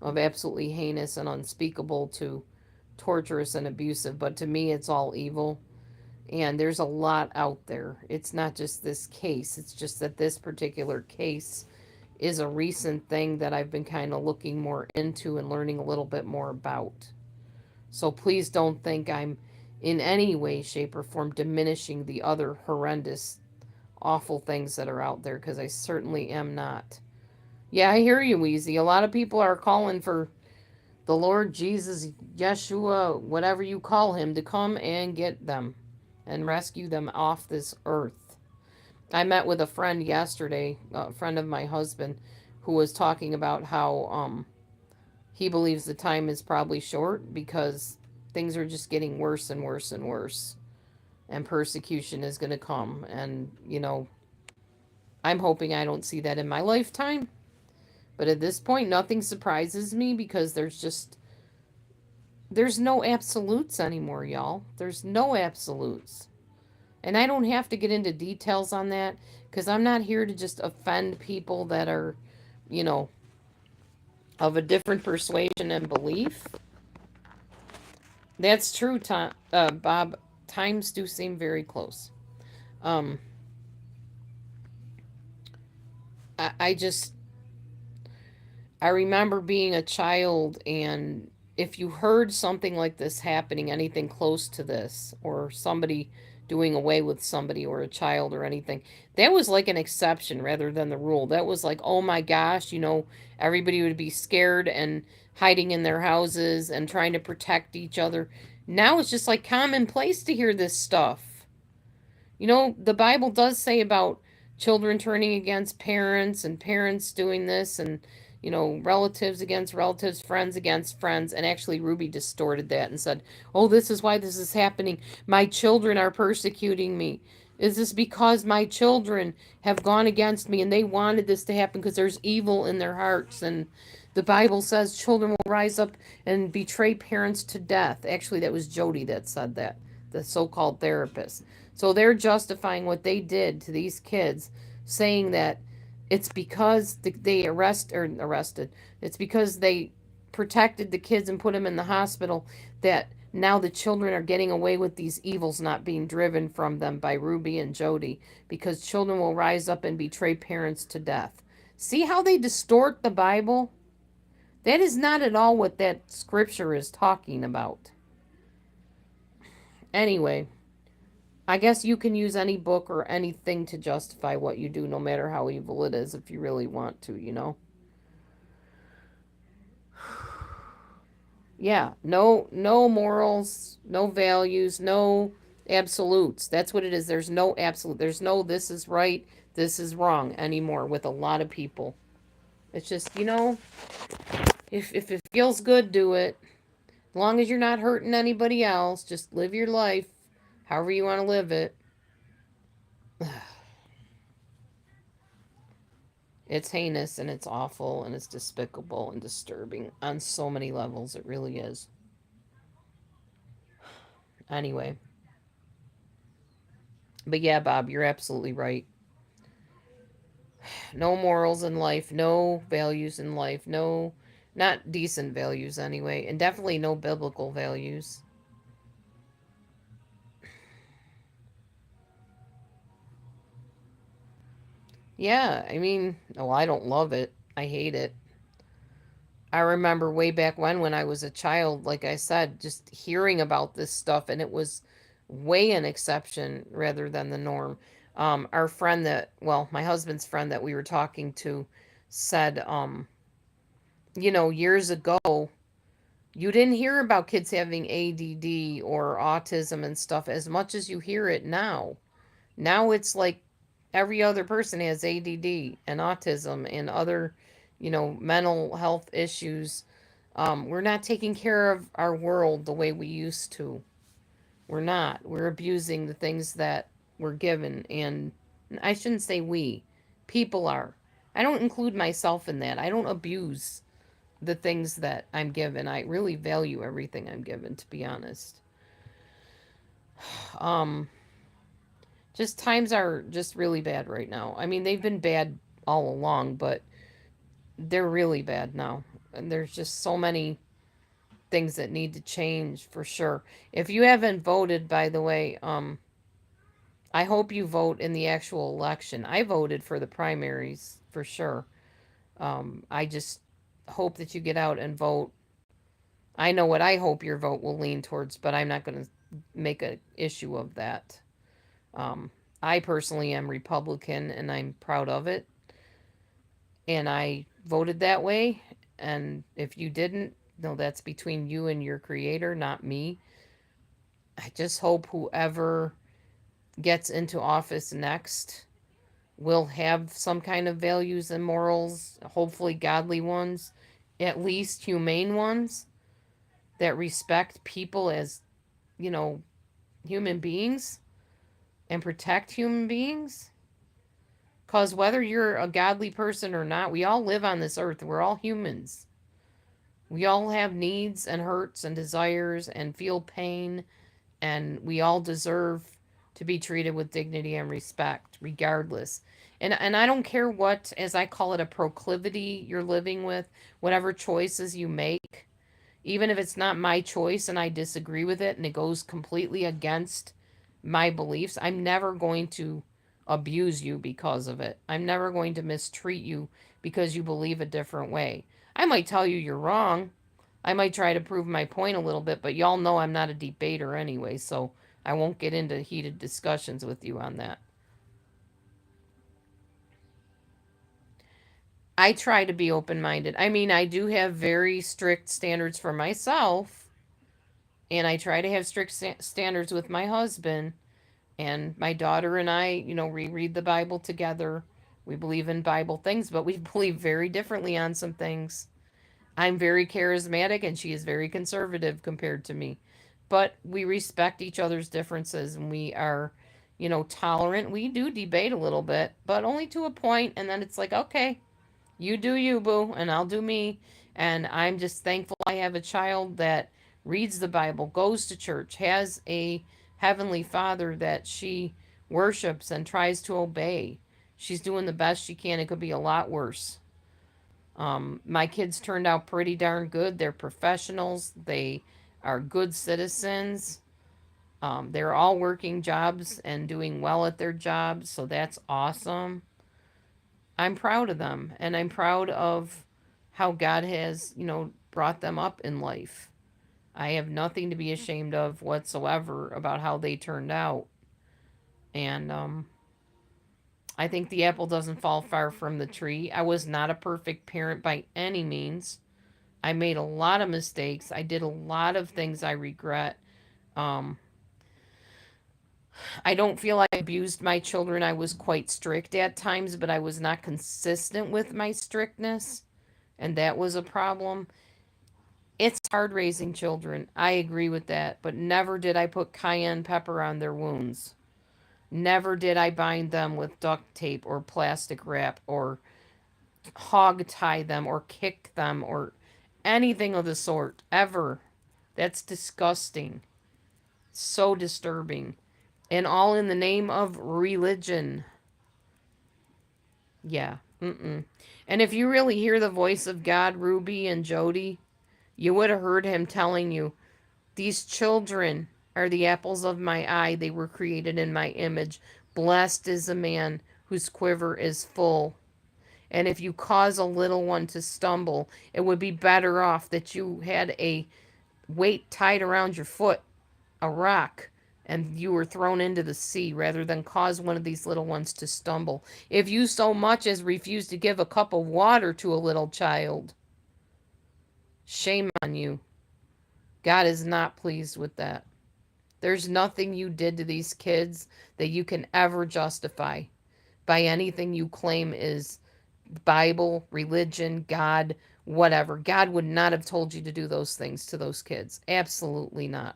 S1: of absolutely heinous and unspeakable to torturous and abusive. But to me, it's all evil. And there's a lot out there. It's not just this case, it's just that this particular case is a recent thing that I've been kind of looking more into and learning a little bit more about. So please don't think I'm in any way, shape, or form diminishing the other horrendous, awful things that are out there because I certainly am not. Yeah, I hear you, Wheezy. A lot of people are calling for the Lord Jesus, Yeshua, whatever you call him, to come and get them and rescue them off this earth. I met with a friend yesterday, a friend of my husband, who was talking about how he believes the time is probably short because things are just getting worse and worse and worse, and persecution is going to come. And, I'm hoping I don't see that in my lifetime. But at this point, nothing surprises me because there's no absolutes anymore, y'all. There's no absolutes. And I don't have to get into details on that because I'm not here to just offend people that are, you know, of a different persuasion and belief. That's true, Bob. Times do seem very close. Um, I just I remember being a child, and if you heard something like this happening, anything close to this, or somebody doing away with somebody or a child or anything, that was like an exception rather than the rule. That was like, oh my gosh, everybody would be scared and hiding in their houses and trying to protect each other. Now it's just like commonplace to hear this stuff. The Bible does say about children turning against parents and parents doing this and, relatives against relatives, friends against friends. And actually, Ruby distorted that and said, oh, this is why this is happening. My children are persecuting me. Is this because my children have gone against me and they wanted this to happen because there's evil in their hearts? And the Bible says children will rise up and betray parents to death. Actually, that was Jody that said that, the so called therapist. So they're justifying what they did to these kids, saying that it's because they arrested. It's because they protected the kids and put them in the hospital that now the children are getting away with these evils not being driven from them by Ruby and Jody because children will rise up and betray parents to death. See how they distort the Bible? That is not at all what that scripture is talking about. Anyway, I guess you can use any book or anything to justify what you do, no matter how evil it is, if you really want to. Yeah, no morals, no values, no absolutes. That's what it is. There's no absolute. There's no this is right, this is wrong anymore with a lot of people. It's just, if it feels good, do it. As long as you're not hurting anybody else, just live your life however you want to live it. It's heinous and it's awful and it's despicable and disturbing on so many levels. It really is. Anyway, but yeah, Bob, you're absolutely right. No morals in life, no values in life, no, not decent values anyway, and definitely no biblical values. Yeah, I mean, oh, I don't love it. I hate it. I remember way back when I was a child, like I said, just hearing about this stuff, and it was way an exception rather than the norm. Our friend that, well, my husband's friend that we were talking to said, years ago, you didn't hear about kids having ADD or autism and stuff as much as you hear it now. Now it's like every other person has ADD and autism and other, mental health issues. We're not taking care of our world the way we used to. We're not. We're abusing the things that we're given. And I shouldn't say we, people are. I don't include myself in that. I don't abuse the things that I'm given. I really value everything I'm given, to be honest. Um, just times are just really bad right now. I mean, they've been bad all along, but they're really bad now. And there's just so many things that need to change for sure. If you haven't voted, by the way, I hope you vote in the actual election. I voted for the primaries for sure. I just hope that you get out and vote. I know what I hope your vote will lean towards, but I'm not going to make an issue of that. Um, I personally am Republican and I'm proud of it. And I voted that way. And if you didn't, no, that's between you and your creator, not me. I just hope whoever gets into office next will have some kind of values and morals, hopefully godly ones, at least humane ones that respect people as, you know, human beings and protect human beings. Because whether you're a godly person or not, we all live on this earth. We're all humans. We all have needs and hurts and desires and feel pain, and we all deserve to be treated with dignity and respect, regardless. And I don't care what, as I call it, a proclivity you're living with, whatever choices you make, even if it's not my choice and I disagree with it and it goes completely against my beliefs, I'm never going to abuse you because of it. I'm never going to mistreat you because you believe a different way. I might tell you you're wrong. I might try to prove my point a little bit, but y'all know I'm not a debater anyway, so I won't get into heated discussions with you on that. I try to be open minded. I mean, I do have very strict standards for myself, and I try to have strict standards with my husband. And my daughter and I, we read the Bible together. We believe in Bible things, but we believe very differently on some things. I'm very charismatic and she is very conservative compared to me. But we respect each other's differences and we are, tolerant. We do debate a little bit, but only to a point, and then it's like, okay, you do you, boo, and I'll do me. And I'm just thankful I have a child that reads the Bible, goes to church, has a heavenly father that she worships and tries to obey. She's doing the best she can. It could be a lot worse. My kids turned out pretty darn good. They're professionals. They are good citizens. They're all working jobs and doing well at their jobs, so that's awesome. I'm proud of them and I'm proud of how God has, brought them up in life. I have nothing to be ashamed of whatsoever about how they turned out. And I think the apple doesn't fall far from the tree. I was not a perfect parent by any means. I made a lot of mistakes. I did a lot of things I regret. Um, I don't feel I abused my children. I was quite strict at times, but I was not consistent with my strictness, and that was a problem. It's hard raising children. I agree with that, but never did I put cayenne pepper on their wounds. Never did I bind them with duct tape or plastic wrap or hog tie them or kick them or anything of the sort ever. That's disgusting. So disturbing. And all in the name of religion. Yeah. Mm-mm. And if you really hear the voice of God, Ruby and Jody, you would have heard him telling you, these children are the apples of my eye. They were created in my image. Blessed is the man whose quiver is full. And if you cause a little one to stumble, it would be better off that you had a weight tied around your foot, a rock, and you were thrown into the sea rather than cause one of these little ones to stumble. If you so much as refuse to give a cup of water to a little child, shame on you. God is not pleased with that. There's nothing you did to these kids that you can ever justify by anything you claim is Bible, religion, God, whatever. God would not have told you to do those things to those kids. Absolutely not.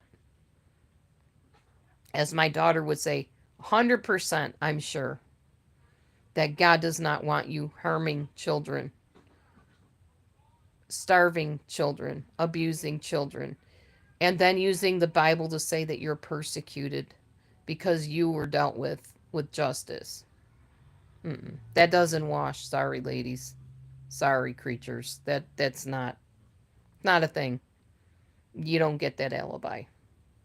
S1: As my daughter would say, 100%, I'm sure, that God does not want you harming children, starving children, abusing children, and then using the Bible to say that you're persecuted because you were dealt with justice. That doesn't wash. Sorry, ladies. Sorry, creatures. That's not a thing. You don't get that alibi.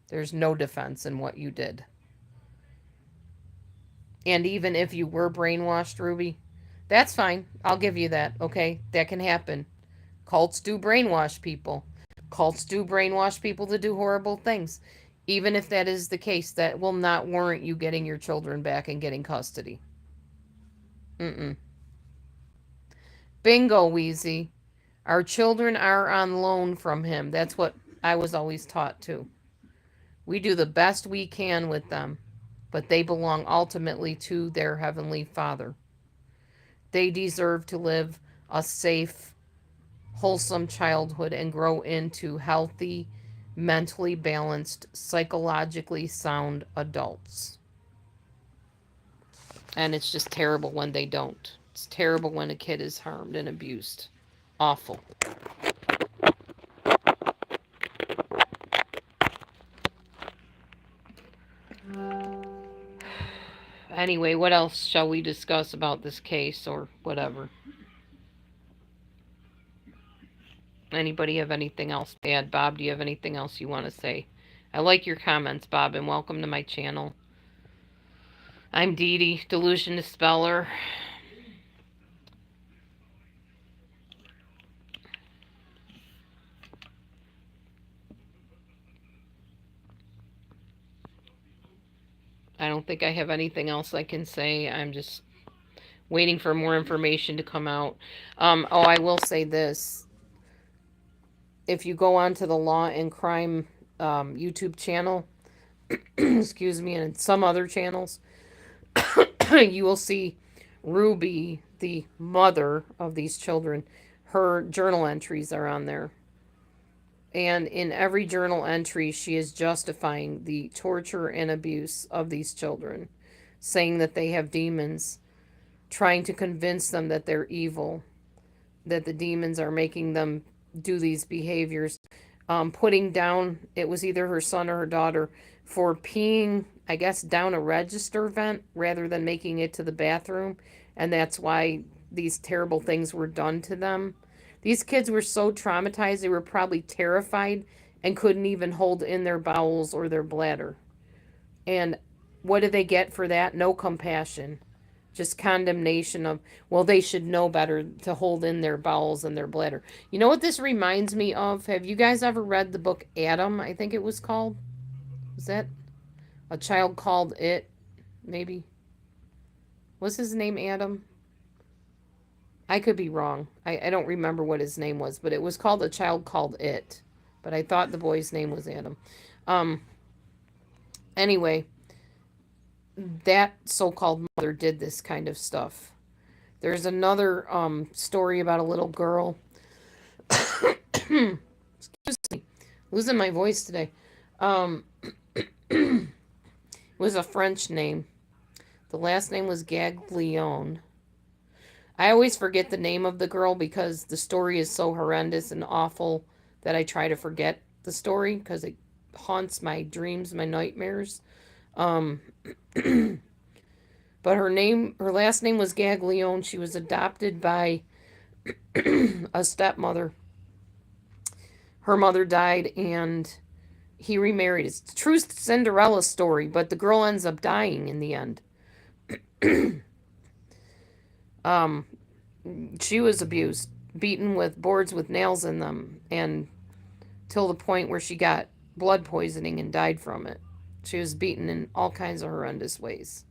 S1: There's no defense in what you did. And even if you were brainwashed, Ruby, that's fine. I'll give you that. Okay, that can happen. Cults do brainwash people. Cults do brainwash people to do horrible things. Even if that is the case, that will not warrant you getting your children back and getting custody. Mm-mm. Bingo, Wheezy. Our children are on loan from him. That's what I was always taught too. We do the best we can with them, but they belong ultimately to their Heavenly Father. They deserve to live a safe, wholesome childhood and grow into healthy, mentally balanced, psychologically sound adults. And it's just terrible when they don't. It's terrible when a kid is harmed and abused. Awful. Anyway, what else shall we discuss about this case or whatever? Anybody have anything else to add? Bob, do you have anything else you want to say? I like your comments, Bob, and welcome to my channel. I'm Dee Dee, Delusion Dispeller. I don't think I have anything else I can say. I'm just waiting for more information to come out. I will say this. If you go onto the Law and Crime YouTube channel, excuse me, and some other channels, you will see Ruby, the mother of these children. Her journal entries are on there. And in every journal entry, she is justifying the torture and abuse of these children, saying that they have demons, trying to convince them that they're evil, that the demons are making them do these behaviors. Putting down, it was either her son or her daughter, for peeing, I guess, down a register vent rather than making it to the bathroom. And that's why these terrible things were done to them. These kids were so traumatized, they were probably terrified and couldn't even hold in their bowels or their bladder. And what did they get for that? No compassion. Just condemnation of, well, they should know better to hold in their bowels and their bladder. You know what this reminds me of? Have you guys ever read the book Adam, I think it was called? Was that A Child Called It? Maybe. Was his name Adam? I could be wrong. I don't remember what his name was, but it was called A Child Called It. But I thought the boy's name was Adam. Anyway, that so-called mother did this kind of stuff. There's another story about a little girl. Excuse me, losing my voice today. It was a French name. The last name was Gaglione. I always forget the name of the girl because the story is so horrendous and awful that I try to forget the story because it haunts my dreams, my nightmares. But her last name was Gaglione. She was adopted by a stepmother. Her mother died and he remarried. It's a true Cinderella story, but the girl ends up dying in the end. She was abused, beaten with boards with nails in them, and till the point where she got blood poisoning and died from it. She was beaten in all kinds of horrendous ways.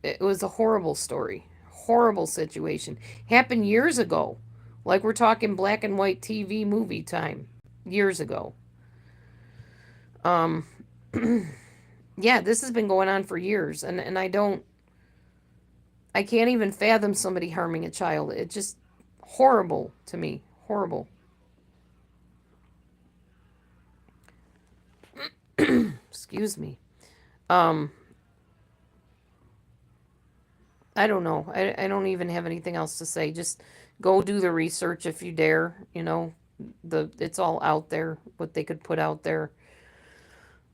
S1: It was a horrible story, horrible situation. Happened years ago. Like we're talking black and white TV movie time. Years ago. Um yeah, this has been going on for years, and I can't even fathom somebody harming a child. It's just horrible to me. Horrible. Excuse me. Um I don't know. I don't even have anything else to say. Just go do the research if you dare. It's all out there, what they could put out there.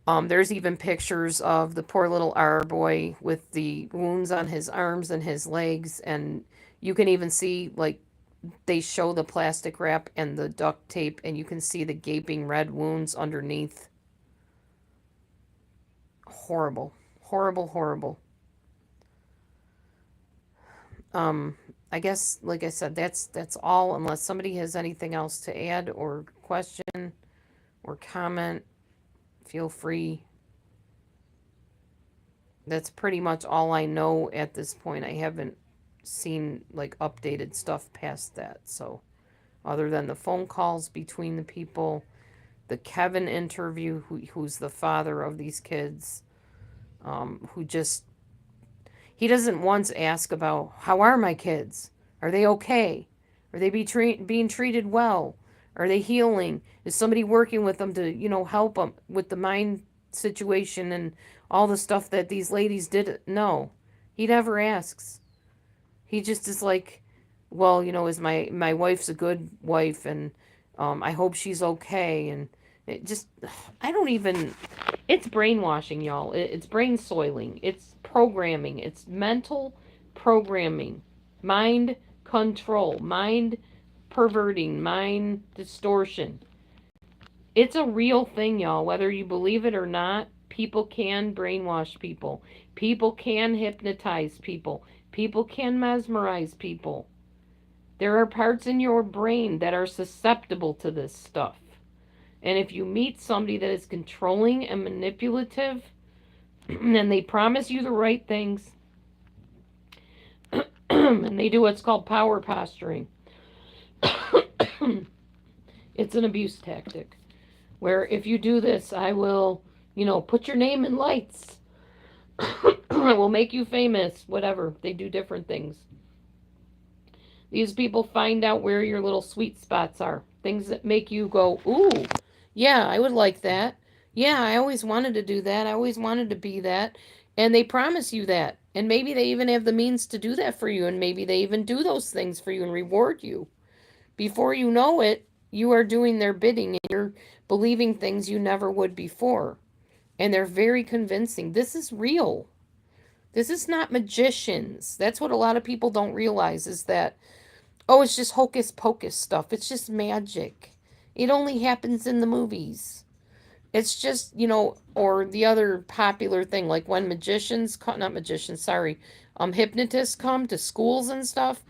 S1: There's even pictures of the poor little R boy with the wounds on his arms and his legs, and you can even see, like, they show the plastic wrap and the duct tape, and you can see the gaping red wounds underneath. Horrible, horrible, horrible. Um, I guess, like I said, that's all. Unless somebody has anything else to add or question or comment, feel free. That's pretty much all I know at this point. I haven't seen like updated stuff past that. So, other than the phone calls between the people, the Kevin interview, who's the father of these kids, who just, he doesn't once ask about, how are my kids? Are they okay? Are they being treated well? Are they healing? Is somebody working with them to, help them with the mind situation and all the stuff that these ladies did? No, he never asks. He just is like, well, is my wife's a good wife, and I hope she's okay, and it just, I don't even. It's brainwashing, y'all. It's brain soiling. It's programming. It's mental programming, mind control, mind perverting, mind distortion. It's a real thing, y'all. Whether you believe it or not, people can brainwash people. People can hypnotize people. People can mesmerize people. There are parts in your brain that are susceptible to this stuff. And if you meet somebody that is controlling and manipulative, and they promise you the right things, and they do what's called power posturing, it's an abuse tactic. Where if you do this, I will, put your name in lights. I will make you famous, whatever. They do different things. These people find out where your little sweet spots are. Things that make you go, ooh, yeah, I would like that. Yeah, I always wanted to do that. I always wanted to be that. And they promise you that. And maybe they even have the means to do that for you. And maybe they even do those things for you and reward you. Before you know it, you are doing their bidding and you're believing things you never would before. And they're very convincing. This is real. This is not magicians. That's what a lot of people don't realize is that, oh, it's just hocus pocus stuff. It's just magic. It only happens in the movies. It's just, or the other popular thing, like when not magicians, sorry, hypnotists come to schools and stuff.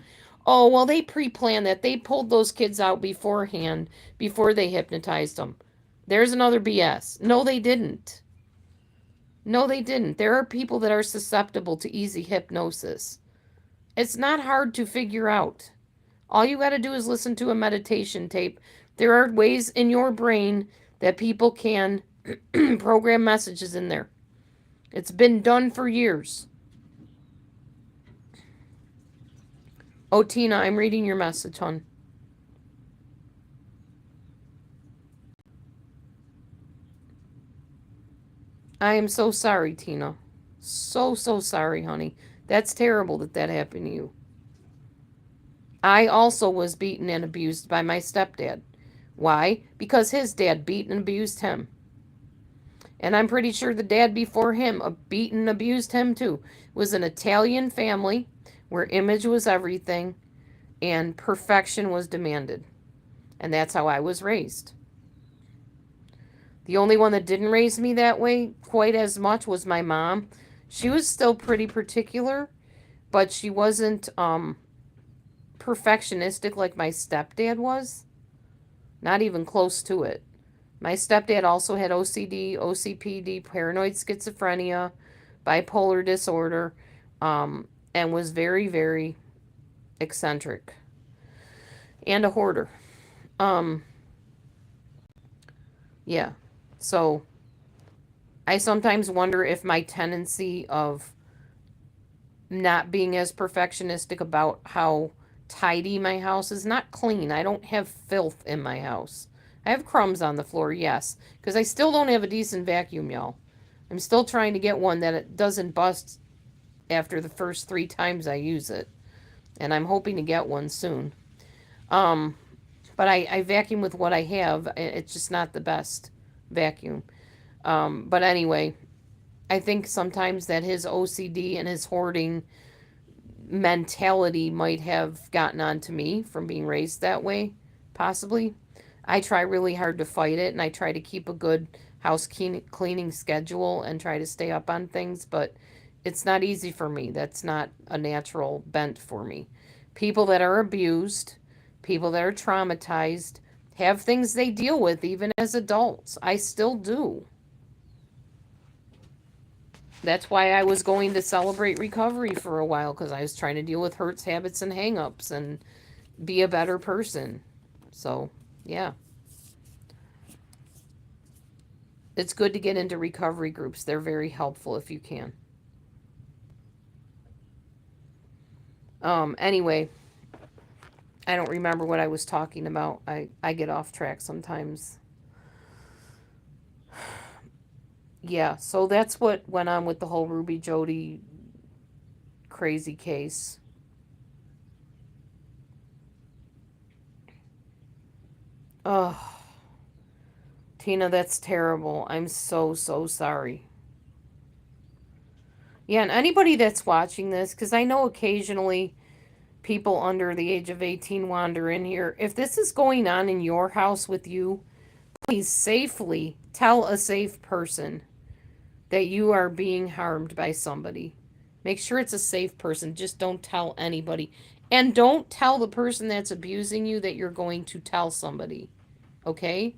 S1: Oh, well, they pre-planned that. They pulled those kids out beforehand, before they hypnotized them. There's another BS. No, they didn't. No, they didn't. There are people that are susceptible to easy hypnosis. It's not hard to figure out. All you got to do is listen to a meditation tape. There are ways in your brain that people can program messages in there. It's been done for years. Oh, Tina, I'm reading your message, hon. I am so sorry, Tina. So, so sorry, honey. That's terrible that happened to you. I also was beaten and abused by my stepdad. Why? Because his dad beat and abused him. And I'm pretty sure the dad before him beat and abused him too. It was an Italian family where image was everything and perfection was demanded. And that's how I was raised. The only one that didn't raise me that way quite as much was my mom. She was still pretty particular, but she wasn't perfectionistic like my stepdad was. Not even close to it. My stepdad also had OCD, OCPD, paranoid schizophrenia, bipolar disorder, and was very, very eccentric and a hoarder. Um, yeah. So I sometimes wonder if my tendency of not being as perfectionistic about how tidy my house is, not clean. I don't have filth in my house. I have crumbs on the floor, yes, because I still don't have a decent vacuum, y'all. I'm still trying to get one that it doesn't bust after the first 3 times I use it, and I'm hoping to get one soon. Um, but I vacuum with what I have. It's just not the best vacuum. But anyway, I think sometimes that his OCD and his hoarding mentality might have gotten onto me from being raised that way, possibly. I try really hard to fight it, and I try to keep a good cleaning schedule and try to stay up on things, but it's not easy for me. That's not a natural bent for me. People that are abused, people that are traumatized, have things they deal with even as adults. I still do. That's why I was going to celebrate recovery for a while, because I was trying to deal with hurts, habits, and hangups and be a better person. So, yeah. It's good to get into recovery groups. They're very helpful if you can. Anyway, I don't remember what I was talking about. I get off track sometimes. Yeah, so that's what went on with the whole Ruby Jody crazy case. Oh, Tina, that's terrible. I'm so, so sorry. Yeah, and anybody that's watching this, because I know occasionally people under the age of 18 wander in here. If this is going on in your house with you, please safely tell a safe person that you are being harmed by somebody. Make sure it's a safe person. Just don't tell anybody. And don't tell the person that's abusing you that you're going to tell somebody. Okay?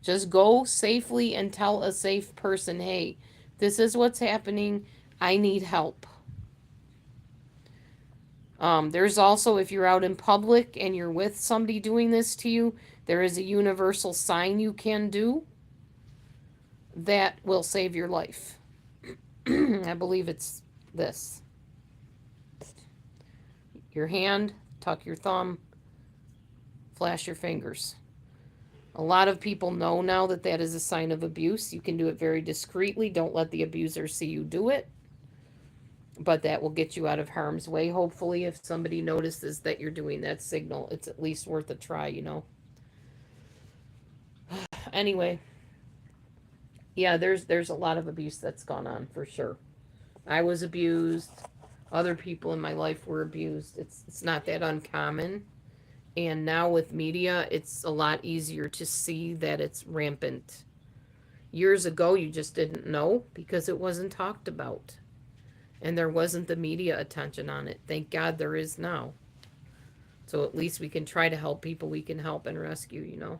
S1: Just go safely and tell a safe person, hey, this is what's happening. I need help. There's also, if you're out in public and you're with somebody doing this to you, there is a universal sign you can do that will save your life. I believe it's this. Your hand, tuck your thumb, flash your fingers. A lot of people know now that that is a sign of abuse. You can do it very discreetly. Don't let the abuser see you do it. But that will get you out of harm's way. Hopefully, if somebody notices that you're doing that signal, it's at least worth a try, you know. Anyway, yeah, there's a lot of abuse that's gone on for sure. I was abused. Other people in my life were abused. It's not that uncommon. And now with media, it's a lot easier to see that it's rampant. Years ago, you just didn't know because it wasn't talked about. And there wasn't the media attention on it. Thank God there is now. So at least we can try to help people we can help and rescue, you know.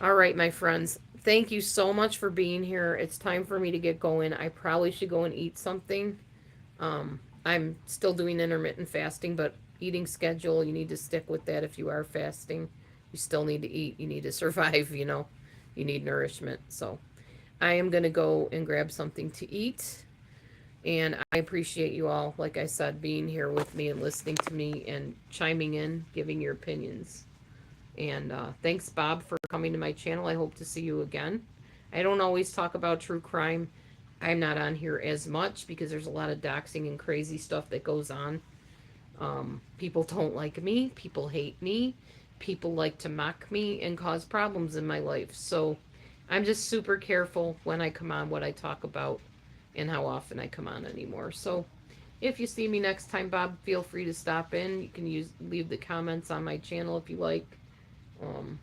S1: All right, my friends. Thank you so much for being here. It's time for me to get going. I probably should go and eat something. I'm still doing intermittent fasting, but eating schedule, you need to stick with that if you are fasting. You still need to eat. You need to survive, you know. You need nourishment. So I am going to go and grab something to eat. And I appreciate you all, like I said, being here with me and listening to me and chiming in, giving your opinions. And thanks, Bob, for coming to my channel. I hope to see you again. I don't always talk about true crime. I'm not on here as much because there's a lot of doxing and crazy stuff that goes on. People don't like me. People hate me. People like to mock me and cause problems in my life. So I'm just super careful when I come on, what I talk about, and how often I come on anymore. So if you see me next time, Bob, feel free to stop in. You can leave the comments on my channel if you like. Um,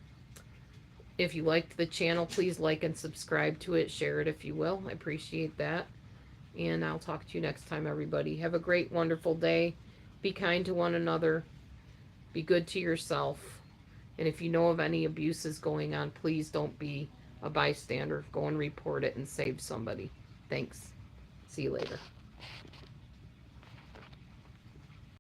S1: if you liked the channel, please like and subscribe to it. Share it if you will. I appreciate that. And I'll talk to you next time, everybody. Have a great, wonderful day. Be kind to one another. Be good to yourself. And if you know of any abuses going on, please don't be a bystander. Go and report it and save somebody. Thanks. See you later.